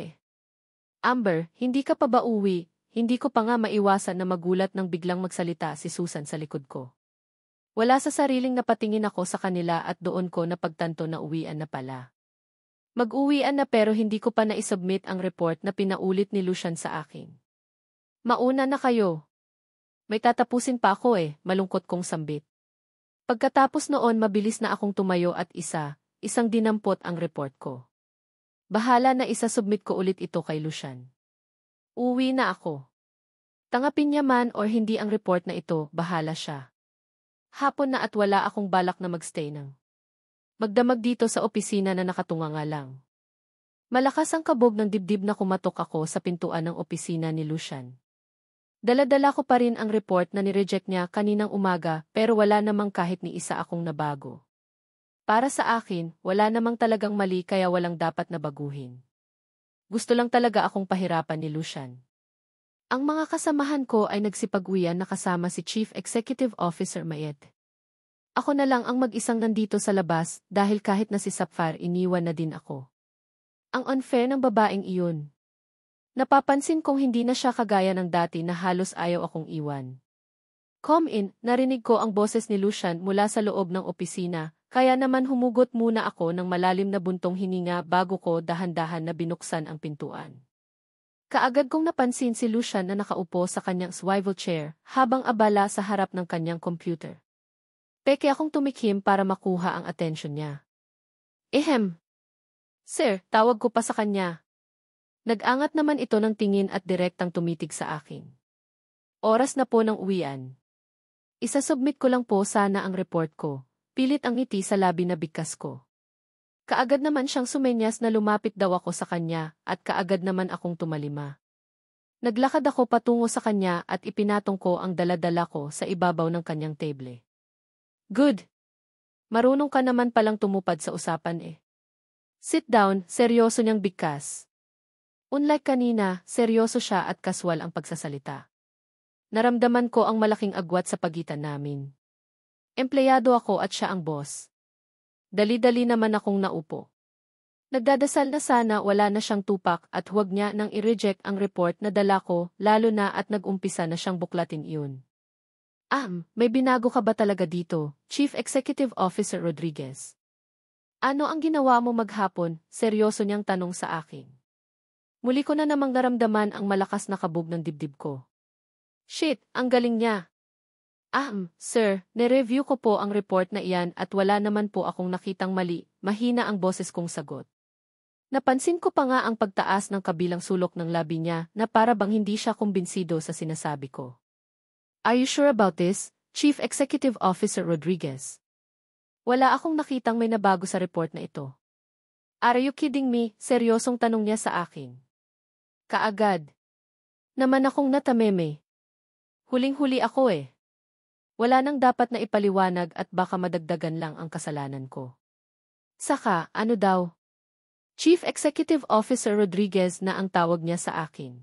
Amber, hindi ka pa ba uwi? Hindi ko pa nga maiwasan na magulat nang biglang magsalita si Susan sa likod ko. Wala sa sariling napatingin ako sa kanila at doon ko napagtanto na uwian na pala. Mag-uwian na pero hindi ko pa na-submit ang report na pinaulit ni Lucian sa akin. Mauna na kayo. May tatapusin pa ako malungkot kong sambit. Pagkatapos noon mabilis na akong tumayo at isang dinampot ang report ko. Bahala na isa-submit ko ulit ito kay Lucian. Uwi na ako. Tanggapin niya man or hindi ang report na ito, bahala siya. Hapon na at wala akong balak na magstay ng magdamag dito sa opisina na nakatunganga lang. Malakas ang kabog ng dibdib na kumatok ako sa pintuan ng opisina ni Lucian. Dala-dala ko pa rin ang report na nireject niya kaninang umaga pero wala namang kahit ni isa akong nabago. Para sa akin, wala namang talagang mali kaya walang dapat na baguhin. Gusto lang talaga akong pahirapan ni Lucian. Ang mga kasamahan ko ay nagsipag-uwian na kasama si Chief Executive Officer Mayet. Ako na lang ang mag-isang nandito sa labas dahil kahit na si Sapphire iniwan na din ako. Ang unfair ng babaeng iyon. Napapansin kong hindi na siya kagaya ng dati na halos ayaw akong iwan. Come in, narinig ko ang boses ni Lucian mula sa loob ng opisina, kaya naman humugot muna ako ng malalim na buntong hininga bago ko dahan-dahan na binuksan ang pintuan. Kaagad kong napansin si Lucian na nakaupo sa kanyang swivel chair habang abala sa harap ng kanyang computer. Peke akong tumikim para makuha ang atensyon niya. Sir, tawag ko pa sa kanya. Nag-angat naman ito ng tingin at direktang tumitig sa akin. Oras na po ng uwian. Isasubmit ko lang po sana ang report ko. Pilit ang ngiti sa labi na bigkas ko. Kaagad naman siyang sumenyas na lumapit daw ako sa kanya at kaagad naman akong tumalima. Naglakad ako patungo sa kanya at ipinatong ko ang dala-dala ko sa ibabaw ng kanyang table. Good. Marunong ka naman palang tumupad sa usapan Sit down, seryoso niyang bigkas. Unlike kanina, seryoso siya at kaswal ang pagsasalita. Naramdaman ko ang malaking agwat sa pagitan namin. Empleyado ako at siya ang boss. Dali-dali naman akong naupo. Nagdadasal na sana wala na siyang tupak at huwag niya nang i-reject ang report na dala ko lalo na at nag-umpisa na siyang buklatin iyon. May binago ka ba talaga dito, Chief Executive Officer Rodriguez? Ano ang ginawa mo maghapon? Seryoso niyang tanong sa akin. Muli ko na namang naramdaman ang malakas na kabog ng dibdib ko. Shit, ang galing niya. Sir, nireview ko po ang report na iyan at wala naman po akong nakitang mali, mahina ang boses kong sagot. Napansin ko pa nga ang pagtaas ng kabilang sulok ng labi niya na para bang hindi siya kumbinsido sa sinasabi ko. Are you sure about this, Chief Executive Officer Rodriguez? Wala akong nakitang may nabago sa report na ito. Are you kidding me? Seryosong tanong niya sa akin. Kaagad. Naman akong natameme. Huling-huli ako Wala nang dapat na ipaliwanag at baka madagdagan lang ang kasalanan ko. Saka, ano daw? Chief Executive Officer Rodriguez na ang tawag niya sa akin.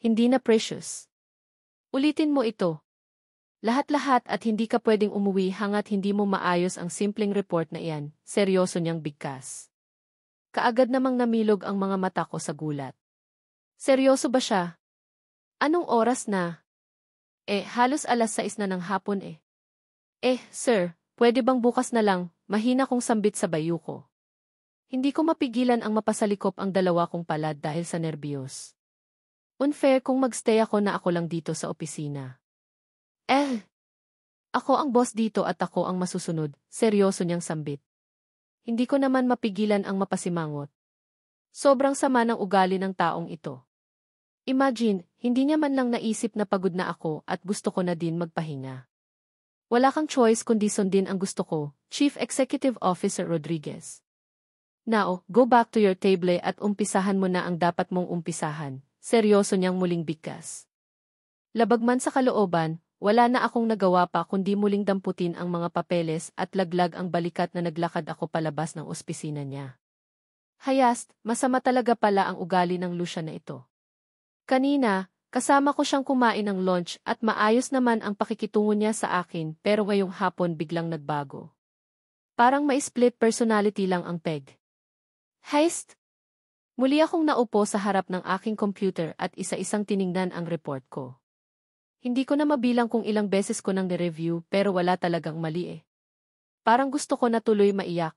Hindi na Precious. Ulitin mo ito. Lahat-lahat at hindi ka pwedeng umuwi hangat hindi mo maayos ang simpleng report na iyan, seryoso niyang bigkas. Kaagad namang namilog ang mga mata ko sa gulat. Seryoso ba siya? Anong oras na? Halos 6:00 na ng hapon Sir, pwede bang bukas na lang, mahina kong sambit sa bayu ko. Hindi ko mapigilan ang mapasalikop ang dalawa kong palad dahil sa nerbiyos. Unfair kung magstay ako na ako lang dito sa opisina. Ako ang boss dito at ako ang masusunod, seryoso niyang sambit. Hindi ko naman mapigilan ang mapasimangot. Sobrang sama ng ugali ng taong ito. Imagine, hindi niya man lang naisip na pagod na ako at gusto ko na din magpahinga. Wala kang choice kundi sundin ang gusto ko, Chief Executive Officer Rodriguez. Now, go back to your table at umpisahan mo na ang dapat mong umpisahan. Seryoso niyang muling bigkas. Labag man sa kalooban, wala na akong nagawa pa kundi muling damputin ang mga papeles at laglag ang balikat na naglakad ako palabas ng opisina niya. Hayast, masama talaga pala ang ugali ng Lucia na ito. Kanina, kasama ko siyang kumain ng lunch at maayos naman ang pakikitungo niya sa akin pero ngayong hapon biglang nagbago. Parang mai-split personality lang ang peg. Heist! Muli akong naupo sa harap ng aking computer at isa-isang tiningnan ang report ko. Hindi ko na mabilang kung ilang beses ko nang ni-review pero wala talagang mali eh. Parang gusto ko na tuloy maiyak.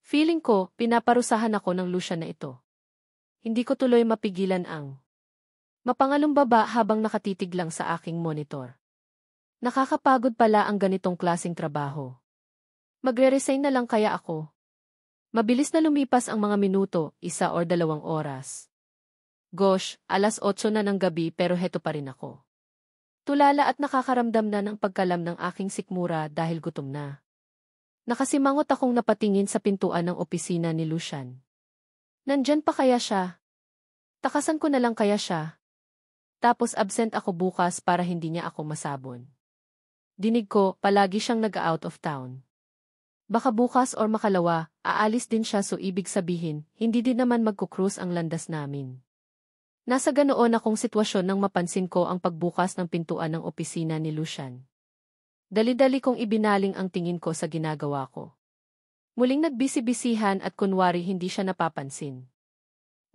Feeling ko, pinaparusahan ako ng Lucia na ito. Hindi ko tuloy mapigilan ang mapangalumbaba habang nakatitig lang sa aking monitor. Nakakapagod pala ang ganitong klaseng trabaho. Magre-resign na lang kaya ako. Mabilis na lumipas ang mga minuto, 1 or 2 oras. Gosh, 8:00 na ng gabi pero heto pa rin ako. Tulala at nakakaramdam na ng pagkalam ng aking sikmura dahil gutom na. Nakasimangot akong napatingin sa pintuan ng opisina ni Lucian. Nandyan pa kaya siya? Takasan ko na lang kaya siya? Tapos absent ako bukas para hindi niya ako masabon. Dinig ko, palagi siyang nag-out of town. Baka bukas or makalawa, aalis din siya so ibig sabihin, hindi din naman magkukruise ang landas namin. Nasa ganoon akong sitwasyon nang mapansin ko ang pagbukas ng pintuan ng opisina ni Lucian. Dali-dali kong ibinaling ang tingin ko sa ginagawa ko. Muling nagbisi-bisihan at kunwari hindi siya napapansin.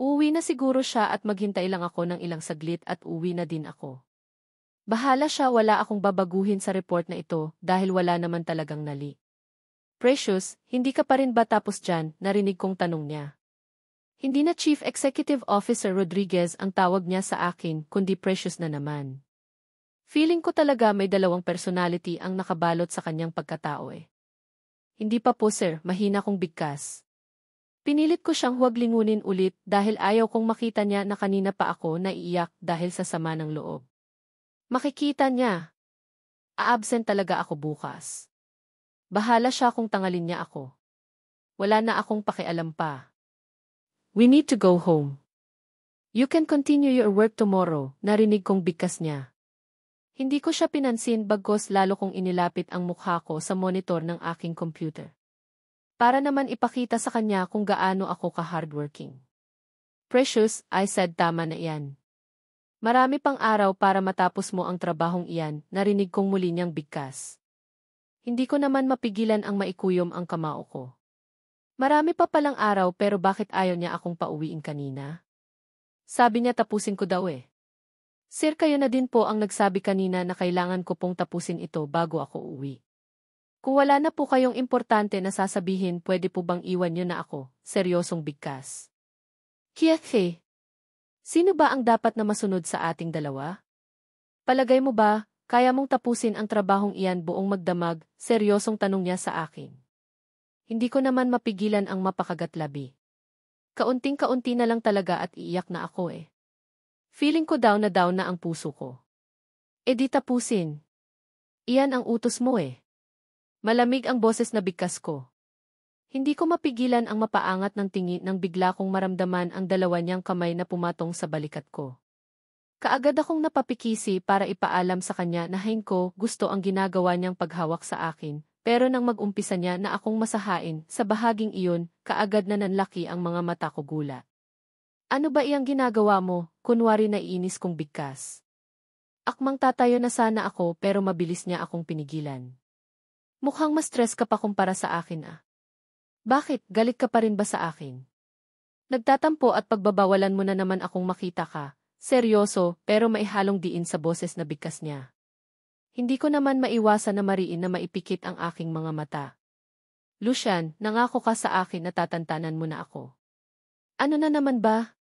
Uuwi na siguro siya at maghintay lang ako ng ilang saglit at uwi na din ako. Bahala siya, wala akong babaguhin sa report na ito dahil wala naman talagang nali. Precious, hindi ka pa rin ba tapos dyan? Narinig kong tanong niya. Hindi na Chief Executive Officer Rodriguez ang tawag niya sa akin kundi Precious na naman. Feeling ko talaga may dalawang personality ang nakabalot sa kanyang pagkatao eh. Hindi pa po sir, mahina kong bigkas. Pinilit ko siyang huwag lingunin ulit dahil ayaw kong makita niya na kanina pa ako naiiyak dahil sa sama ng loob. Makikita niya. Aabsent talaga ako bukas. Bahala siya kung tangalin niya ako. Wala na akong pakialam pa. We need to go home. You can continue your work tomorrow, narinig kong bigkas niya. Hindi ko siya pinansin bagkos lalo kong inilapit ang mukha ko sa monitor ng aking computer. Para naman ipakita sa kanya kung gaano ako ka-hardworking. Precious, I said tama na iyan. Marami pang araw para matapos mo ang trabahong iyan, narinig kong muli niyang bigkas. Hindi ko naman mapigilan ang maikuyom ang kamao ko. Marami pa palang araw pero bakit ayaw niya akong pauwiin kanina? Sabi niya tapusin ko daw eh. Sir, kayo na din po ang nagsabi kanina na kailangan ko pong tapusin ito bago ako uwi. Kung wala na po kayong importante na sasabihin, pwede po bang iwan niyo na ako? Seryosong bigkas. Kiyahe. Sino ba ang dapat na masunod sa ating dalawa? Palagay mo ba, kaya mong tapusin ang trabahong iyan buong magdamag? Seryosong tanong niya sa akin. Hindi ko naman mapigilan ang mapakagatlabi. Kaunting-kaunti na lang talaga at iiyak na ako eh. Feeling ko down na ang puso ko. E di tapusin. Iyan ang utos mo eh. Malamig ang boses na bigkas ko. Hindi ko mapigilan ang mapaangat ng tingin nang bigla kong maramdaman ang dalawa niyang kamay na pumatong sa balikat ko. Kaagad akong napapikisi para ipaalam sa kanya na hain ko gusto ang ginagawa niyang paghawak sa akin, pero nang mag-umpisa niya na akong masahain sa bahaging iyon, kaagad na nanlaki ang mga mata ko gulat. Ano ba iyang ginagawa mo? Kunwari naiinis kong bigkas. Akmang tatayo na sana ako pero mabilis niya akong pinigilan. Mukhang mas stress ka pa kumpara sa akin ah. Bakit, galit ka pa rin ba sa akin? Nagtatampo at pagbabawalan mo na naman akong makita ka, seryoso pero maihalong diin sa boses na bigkas niya. Hindi ko naman maiwasan na mariin na maipikit ang aking mga mata. Lucian, nangako ka sa akin na tatantanan mo na ako. Ano na naman ba?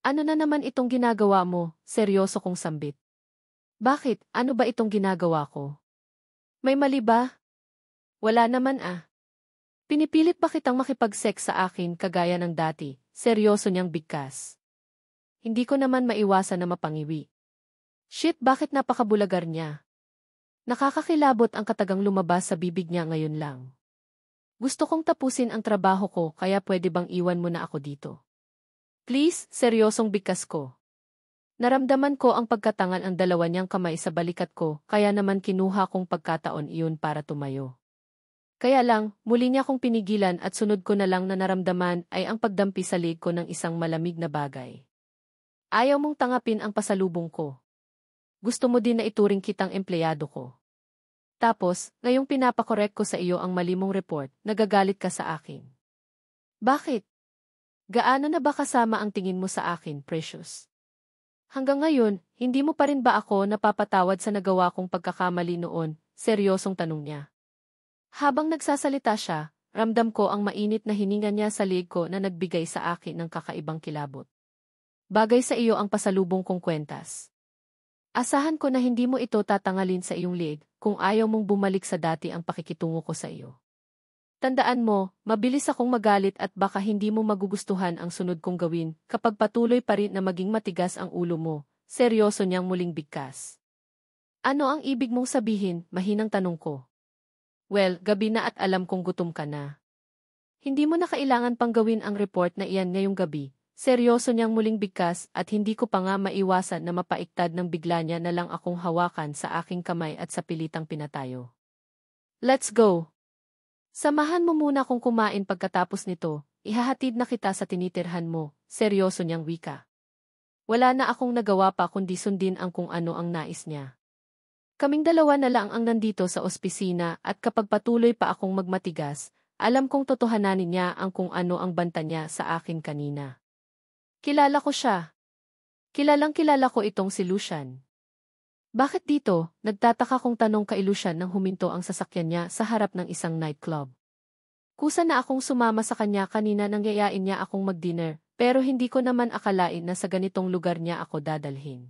Ano na naman itong ginagawa mo? Seryoso kong sambit. Bakit, ano ba itong ginagawa ko? May mali ba? Wala naman ah. Pinipilit ba kitang makipag-sex sa akin kagaya ng dati? Seryoso niyang bigkas. hindi ko naman maiwasan na mapangiwi. Shit, bakit napakabulagar niya? Nakakakilabot ang katagang lumabas sa bibig niya ngayon lang. Gusto kong tapusin ang trabaho ko kaya pwede bang iwan mo na ako dito? Please, seryosong bigkas ko. Naramdaman ko ang pagkatangal ang dalawa niyang kamay sa balikat ko, kaya naman kinuha kong pagkataon iyon para tumayo. Kaya lang, muli niya akong pinigilan at sunod ko na lang na naramdaman ay ang pagdampi sa leg ko ng isang malamig na bagay. Ayaw mong tangapin ang pasalubong ko. Gusto mo din na ituring kitang empleyado ko. Tapos, ngayong pinapakorek ko sa iyo ang mali mong report, nagagalit ka sa akin. Bakit? Gaano na ba kasama ang tingin mo sa akin, Precious? Hanggang ngayon, hindi mo pa rin ba ako napapatawad sa nagawa kong pagkakamali noon? Seryosong tanong niya. Habang nagsasalita siya, ramdam ko ang mainit na hininga niya sa leg ko na nagbigay sa akin ng kakaibang kilabot. Bagay sa iyo ang pasalubong kong kwentas. Asahan ko na hindi mo ito tatangalin sa iyong leg kung ayaw mong bumalik sa dati ang pakikitungo ko sa iyo. Tandaan mo, mabilis akong magalit at baka hindi mo magugustuhan ang sunod kong gawin kapag patuloy pa rin na maging matigas ang ulo mo. Seryoso niyang muling bigkas. Ano ang ibig mong sabihin? Mahinang tanong ko. Well, gabi na at alam kong gutom ka na. Hindi mo na kailangan pang gawin ang report na iyan ngayong gabi. Seryoso niyang muling bigkas at hindi ko pa nga maiwasan na mapaiktad ng bigla niya na lang akong hawakan sa aking kamay at sa pilitang pinatayo. Let's go! Samahan mo muna kung kumain pagkatapos nito, ihahatid na kita sa tinitirhan mo, seryoso niyang wika. Wala na akong nagawa pa kundi sundin ang kung ano ang nais niya. Kaming dalawa na lang ang nandito sa opisina at kapag patuloy pa akong magmatigas, alam kong totohananin niya ang kung ano ang banta niya sa akin kanina. Kilala ko siya. Kilalang kilala ko itong si Lucian. Bakit dito? Nagtataka kong tanong kay Lucian nang huminto ang sasakyan niya sa harap ng isang nightclub. Kusa na akong sumama sa kanya kanina nang yayain niya akong mag-dinner, pero hindi ko naman akalain na sa ganitong lugar niya ako dadalhin.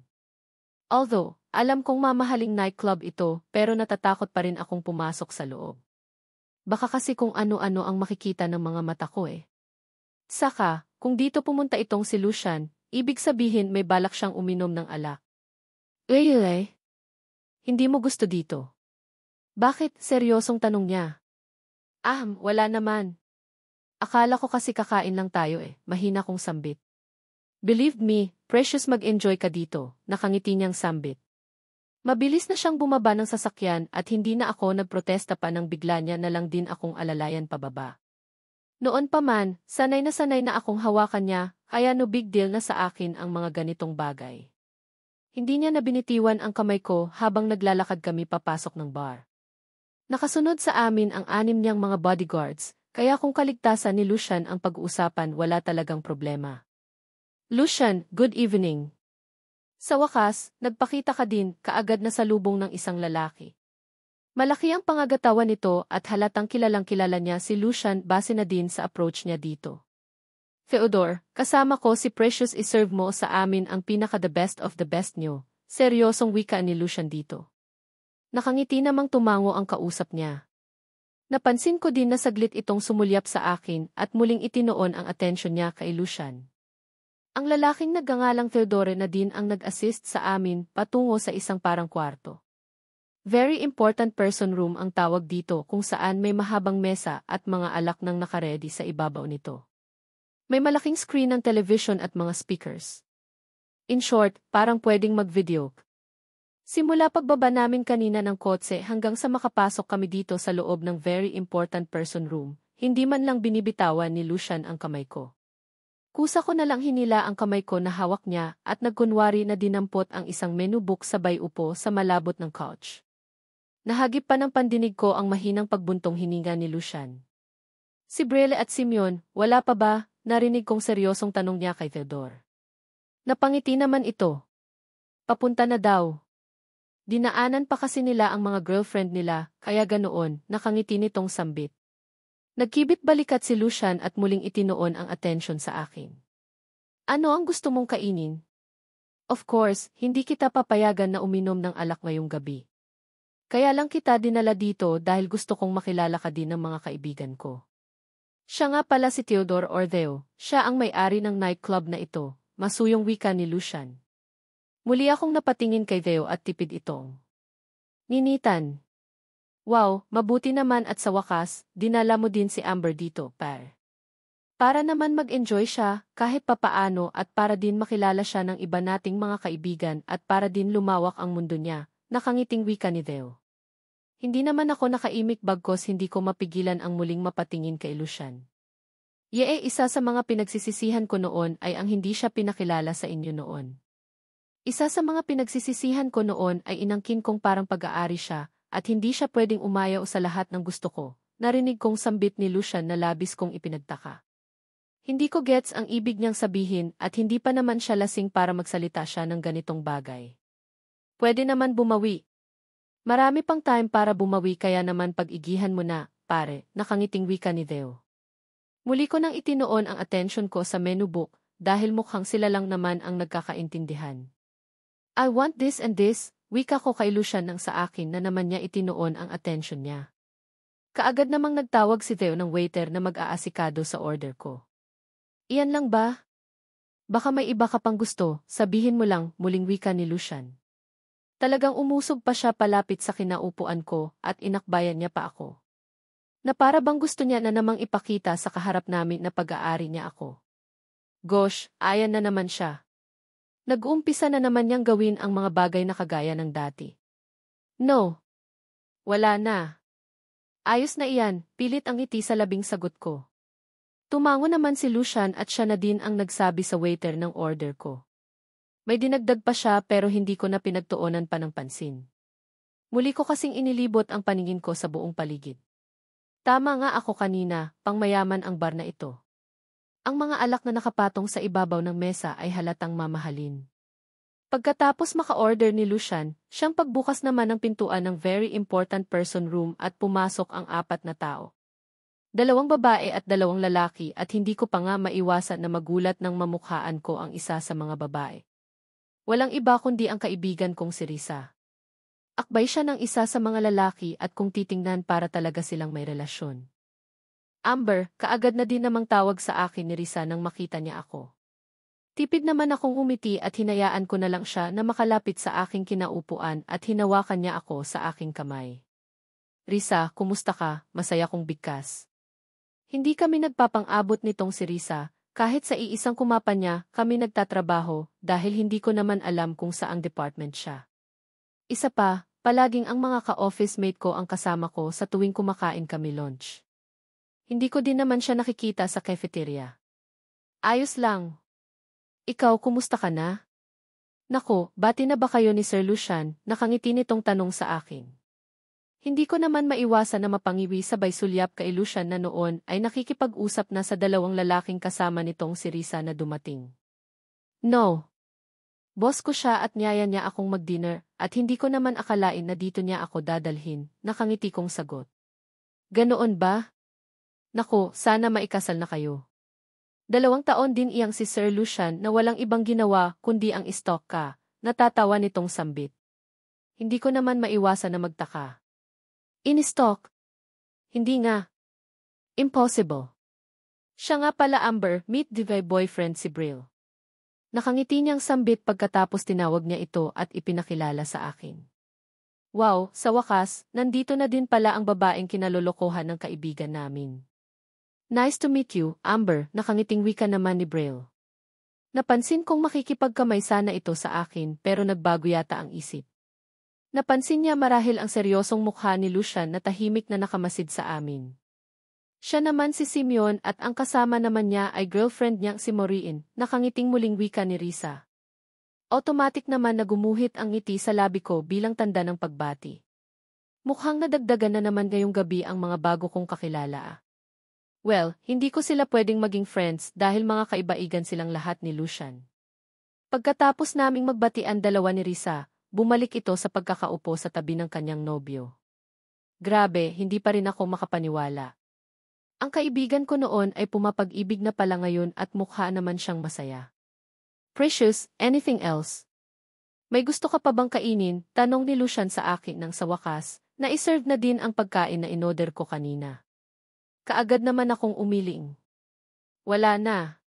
Although, alam kong mamahaling nightclub ito, pero natatakot pa rin akong pumasok sa loob. Baka kasi kung ano-ano ang makikita ng mga mata ko eh. Saka, kung dito pumunta itong si Lucian, ibig sabihin may balak siyang uminom ng alak. Really? Hindi mo gusto dito? Bakit? Seryosong tanong niya. Wala naman. Akala ko kasi kakain lang tayo eh, mahina kong sambit. Believe me, Precious, mag-enjoy ka dito, nakangiti niyang sambit. Mabilis na siyang bumaba ng sasakyan at hindi na ako nagprotesta pa nang bigla niya na lang din akong alalayan pababa. Noon pa man, sanay na akong hawakan niya, kaya no big deal na sa akin ang mga ganitong bagay. Hindi niya na binitiwan ang kamay ko habang naglalakad kami papasok ng bar. Nakasunod sa amin ang 6 niyang mga bodyguards, kaya kung kaligtasan ni Lucian ang pag-uusapan wala talagang problema. Lucian, good evening. Sa wakas, nagpakita ka din, kaagad na salubong ng isang lalaki. Malaki ang pangagatawan nito at halatang kilalang kilala niya si Lucian base na din sa approach niya dito. Theodore, kasama ko si Precious, iserve mo sa amin ang pinaka-the best of the best niyo. Seryosong wika ni Lucian dito. Nakangiti namang tumango ang kausap niya. Napansin ko din na saglit itong sumulyap sa akin at muling itinoon ang atensyon niya kay Lucian. Ang lalaking nagngangalang Theodore na din ang nag-assist sa amin patungo sa isang parang kwarto. Very important person room ang tawag dito kung saan may mahabang mesa at mga alak nang nakaredy sa ibabaw nito. May malaking screen ng television at mga speakers. In short, parang pwedeng mag-video. Simula pagbaba namin kanina ng kotse hanggang sa makapasok kami dito sa loob ng very important person room, hindi man lang binibitawan ni Lucian ang kamay ko. Kusa ko na lang hinila ang kamay ko na hawak niya at nagkunwari na dinampot ang isang menu book sabay upo sa malabot ng couch. Nahagip pa ng pandinig ko ang mahinang pagbuntong hininga ni Lucian. Si Brele at Simeon, wala pa ba? Narinig kong seryosong tanong niya kay Theodore. Napangiti naman ito. Papunta na daw. Dinaanan pa kasi nila ang mga girlfriend nila, kaya ganoon, nakangiti nitong sambit. Nagkibit balikat si Lucian at muling itinoon ang atensyon sa akin. Ano ang gusto mong kainin? Of course, hindi kita papayagan na uminom ng alak ngayong gabi. Kaya lang kita dinala dito dahil gusto kong makilala ka din ng mga kaibigan ko. Siya nga pala si Theodore Ordeo, siya ang may-ari ng nightclub na ito, masuyong wika ni Lucian. Muli akong napatingin kay Theo at tipid itong ninitan. Wow, mabuti naman at sa wakas, dinala mo din si Amber dito, par. Para naman mag-enjoy siya, kahit papaano at para din makilala siya ng iba nating mga kaibigan at para din lumawak ang mundo niya, nakangiting wika ni Theo. Hindi naman ako nakaimik bagkos hindi ko mapigilan ang muling mapatingin kay Lucian. Isa sa mga pinagsisisihan ko noon ay ang hindi siya pinakilala sa inyo noon. Isa sa mga pinagsisisihan ko noon ay inangkin kong parang pag-aari siya at hindi siya pwedeng umayaw sa lahat ng gusto ko. Narinig kong sambit ni Lucian na labis kong ipinagtaka. Hindi ko gets ang ibig niyang sabihin at hindi pa naman siya lasing para magsalita siya ng ganitong bagay. Pwede naman bumawi. Marami pang time para bumawi kaya naman pag-igihan mo na, pare, nakangiting wika ni Theo. Muli ko nang itinoon ang atensyon ko sa menu book dahil mukhang sila lang naman ang nagkakaintindihan. I want this and this, wika ko kay Lucian nang sa akin na naman niya itinoon ang atensyon niya. Kaagad namang nagtawag si Theo ng waiter na mag-aasikado sa order ko. Iyan lang ba? Baka may iba ka pang gusto, sabihin mo lang, muling wika ni Lucian. Talagang umusog pa siya palapit sa kinaupuan ko at inakbayan niya pa ako. Na para bang gusto niya na namang ipakita sa kaharap namin na pag-aari niya ako. Gosh, ayan na naman siya. Nag-uumpisa na naman niyang gawin ang mga bagay na kagaya ng dati. No. Wala na. Ayos na iyan, pilit ang ngiti sa labing sagot ko. Tumango naman si Lucian at siya na din ang nagsabi sa waiter ng order ko. May dinagdag pa siya pero hindi ko na pinagtuunan pa ng pansin. Muli ko kasing inilibot ang paningin ko sa buong paligid. Tama nga ako kanina, pangmayaman ang bar na ito. Ang mga alak na nakapatong sa ibabaw ng mesa ay halatang mamahalin. Pagkatapos maka-order ni Lucian, siyang pagbukas naman ng pintuan ng very important person room at pumasok ang 4 na tao. 2 babae at 2 lalaki at hindi ko pa nga maiwasan na magulat nang mamukhaan ko ang isa sa mga babae. Walang iba kundi ang kaibigan kong si Risa. Akbay siya ng isa sa mga lalaki at kung titingnan para talaga silang may relasyon. Amber, kaagad na din namang tawag sa akin ni Risa nang makita niya ako. Tipid naman akong umiti at hinayaan ko na lang siya na makalapit sa aking kinaupuan at hinawakan niya ako sa aking kamay. Risa, kumusta ka? Masaya kong bigkas. Hindi kami nagpapang-abot nitong si Risa, kahit sa iisang kumapa niya kami nagtatrabaho dahil hindi ko naman alam kung saang department siya. Isa pa, palaging ang mga ka-office mate ko ang kasama ko sa tuwing kumakain kami lunch. Hindi ko din naman siya nakikita sa cafeteria. Ayos lang. Ikaw, kumusta ka na? Nako, bati na ba kayo ni Sir Lucian? Nakangiti nitong tanong sa akin. Hindi ko naman maiwasan na mapangiwi sabay sulyap kay Lucian na noon ay nakikipag-usap na sa 2 lalaking kasama nitong si Risa na dumating. No. Boss ko siya at niyaya niya akong mag-dinner at hindi ko naman akalain na dito niya ako dadalhin, nakangiti kong sagot. Ganoon ba? Nako, sana maikasal na kayo. 2 taon din iyang si Sir Lucian na walang ibang ginawa kundi ang stalk ka, natatawa nitong sambit. Hindi ko naman maiwasan na magtaka. In-stalk? Hindi nga. Impossible. Siya nga pala Amber, meet the boyfriend si Brill. Nakangiti niyang sambit pagkatapos tinawag niya ito at ipinakilala sa akin. Wow, sa wakas, nandito na din pala ang babaeng kinalolokohan ng kaibigan namin. Nice to meet you, Amber, nakangiting wika naman ni Brill. Napansin kong makikipagkamay sana ito sa akin pero nagbago yata ang isip. Napansin niya marahil ang seryosong mukha ni Lucian na tahimik na nakamasid sa amin. Siya naman si Simeon at ang kasama naman niya ay girlfriend niyang si Maureen, nakangiting muling wika ni Risa. Automatic naman na gumuhit ang ngiti sa labi ko bilang tanda ng pagbati. Mukhang nadagdagan na naman ngayong gabi ang mga bago kong kakilala. Well, hindi ko sila pwedeng maging friends dahil mga kaibaigan silang lahat ni Lucian. Pagkatapos naming magbatian 2 ni Risa, bumalik ito sa pagkakaupo sa tabi ng kanyang nobyo. Grabe, hindi pa rin ako makapaniwala. Ang kaibigan ko noon ay pumapag-ibig na pala ngayon at mukha naman siyang masaya. Precious, anything else? May gusto ka pa bang kainin? Tanong ni Lucian sa akin nang sa wakas, na iserve na din ang pagkain na inorder ko kanina. Kaagad naman akong umiling. Wala na.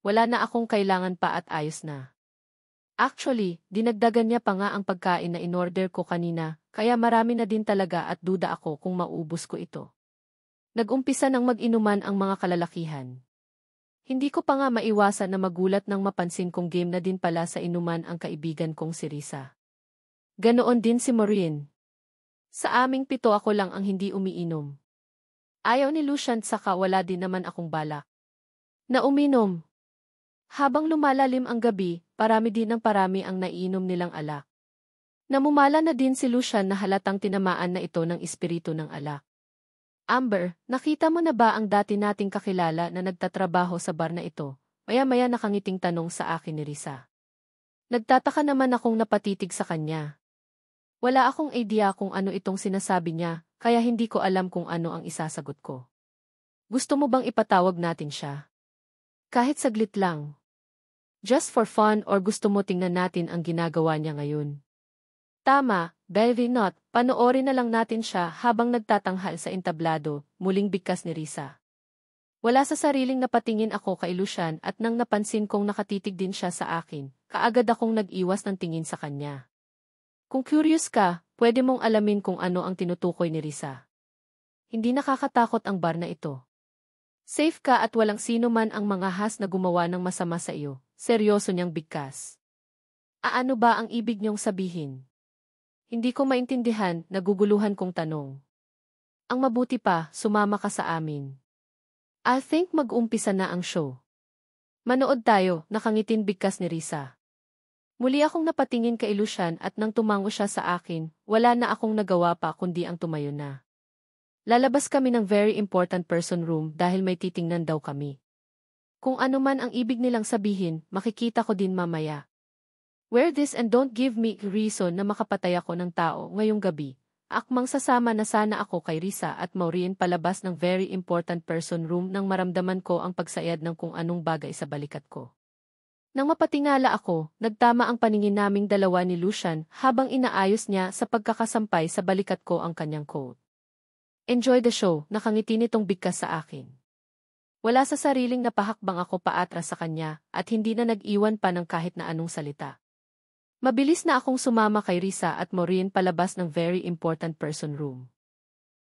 Wala na akong kailangan pa at ayos na. Actually, dinagdagan niya pa nga ang pagkain na inorder ko kanina, kaya marami na din talaga at duda ako kung maubos ko ito. Nag-umpisa ng mag-inuman ang mga kalalakihan. Hindi ko pa nga maiwasan na magulat nang mapansin kong game na din pala sa inuman ang kaibigan kong si Risa. Ganoon din si Maureen. Sa aming 7 ako lang ang hindi umiinom. Ayaw ni Lucian saka wala din naman akong balak na uminom. Habang lumalalim ang gabi, parami din ng parami ang naiinom nilang alak. Namumala na din si Lucian na halatang tinamaan na ito ng espiritu ng alak. Amber, nakita mo na ba ang dati nating kakilala na nagtatrabaho sa bar na ito? Maya-maya nakangiting tanong sa akin ni Risa. Nagtataka naman akong napatitig sa kanya. Wala akong idea kung ano itong sinasabi niya, kaya hindi ko alam kung ano ang isasagot ko. Gusto mo bang ipatawag natin siya? Kahit saglit lang. Just for fun or gusto mo tingnan natin ang ginagawa niya ngayon? Tama, very not. Panoorin na lang natin siya habang nagtatanghal sa entablado, muling bigkas ni Risa. Wala sa sariling napatingin ako kay Lucian at nang napansin kong nakatitig din siya sa akin, kaagad akong nag-iwas ng tingin sa kanya. Kung curious ka, pwede mong alamin kung ano ang tinutukoy ni Risa. Hindi nakakatakot ang bar na ito. Safe ka at walang sino man ang mga has na gumawa ng masama sa iyo, seryoso niyang bigkas. Ano ba ang ibig niyong sabihin? Hindi ko maintindihan, naguguluhan kong tanong. Ang mabuti pa, sumama ka sa amin. I think mag-umpisa na ang show. Manood tayo, nakangitin bigkas ni Risa. Muli akong napatingin kay Lucian at nang tumango siya sa akin, wala na akong nagawa pa kundi ang tumayo na. Lalabas kami ng very important person room dahil may titingnan daw kami. Kung ano man ang ibig nilang sabihin, makikita ko din mamaya. Wear this and don't give me reason na makapatay ako ng tao ngayong gabi. Akmang sasama na sana ako kay Risa at Maureen palabas ng very important person room nang maramdaman ko ang pagsayad ng kung anong bagay sa balikat ko. Nang mapatingala ako, nagtama ang paningin naming dalawa ni Lucian habang inaayos niya sa pagkakasampay sa balikat ko ang kanyang coat. Enjoy the show, nakangiti nitong bigkas sa akin. Wala sa sariling napahakbang ako paatras sa kanya at hindi na nag-iwan pa ng kahit na anong salita. Mabilis na akong sumama kay Risa at Maureen palabas ng very important person room.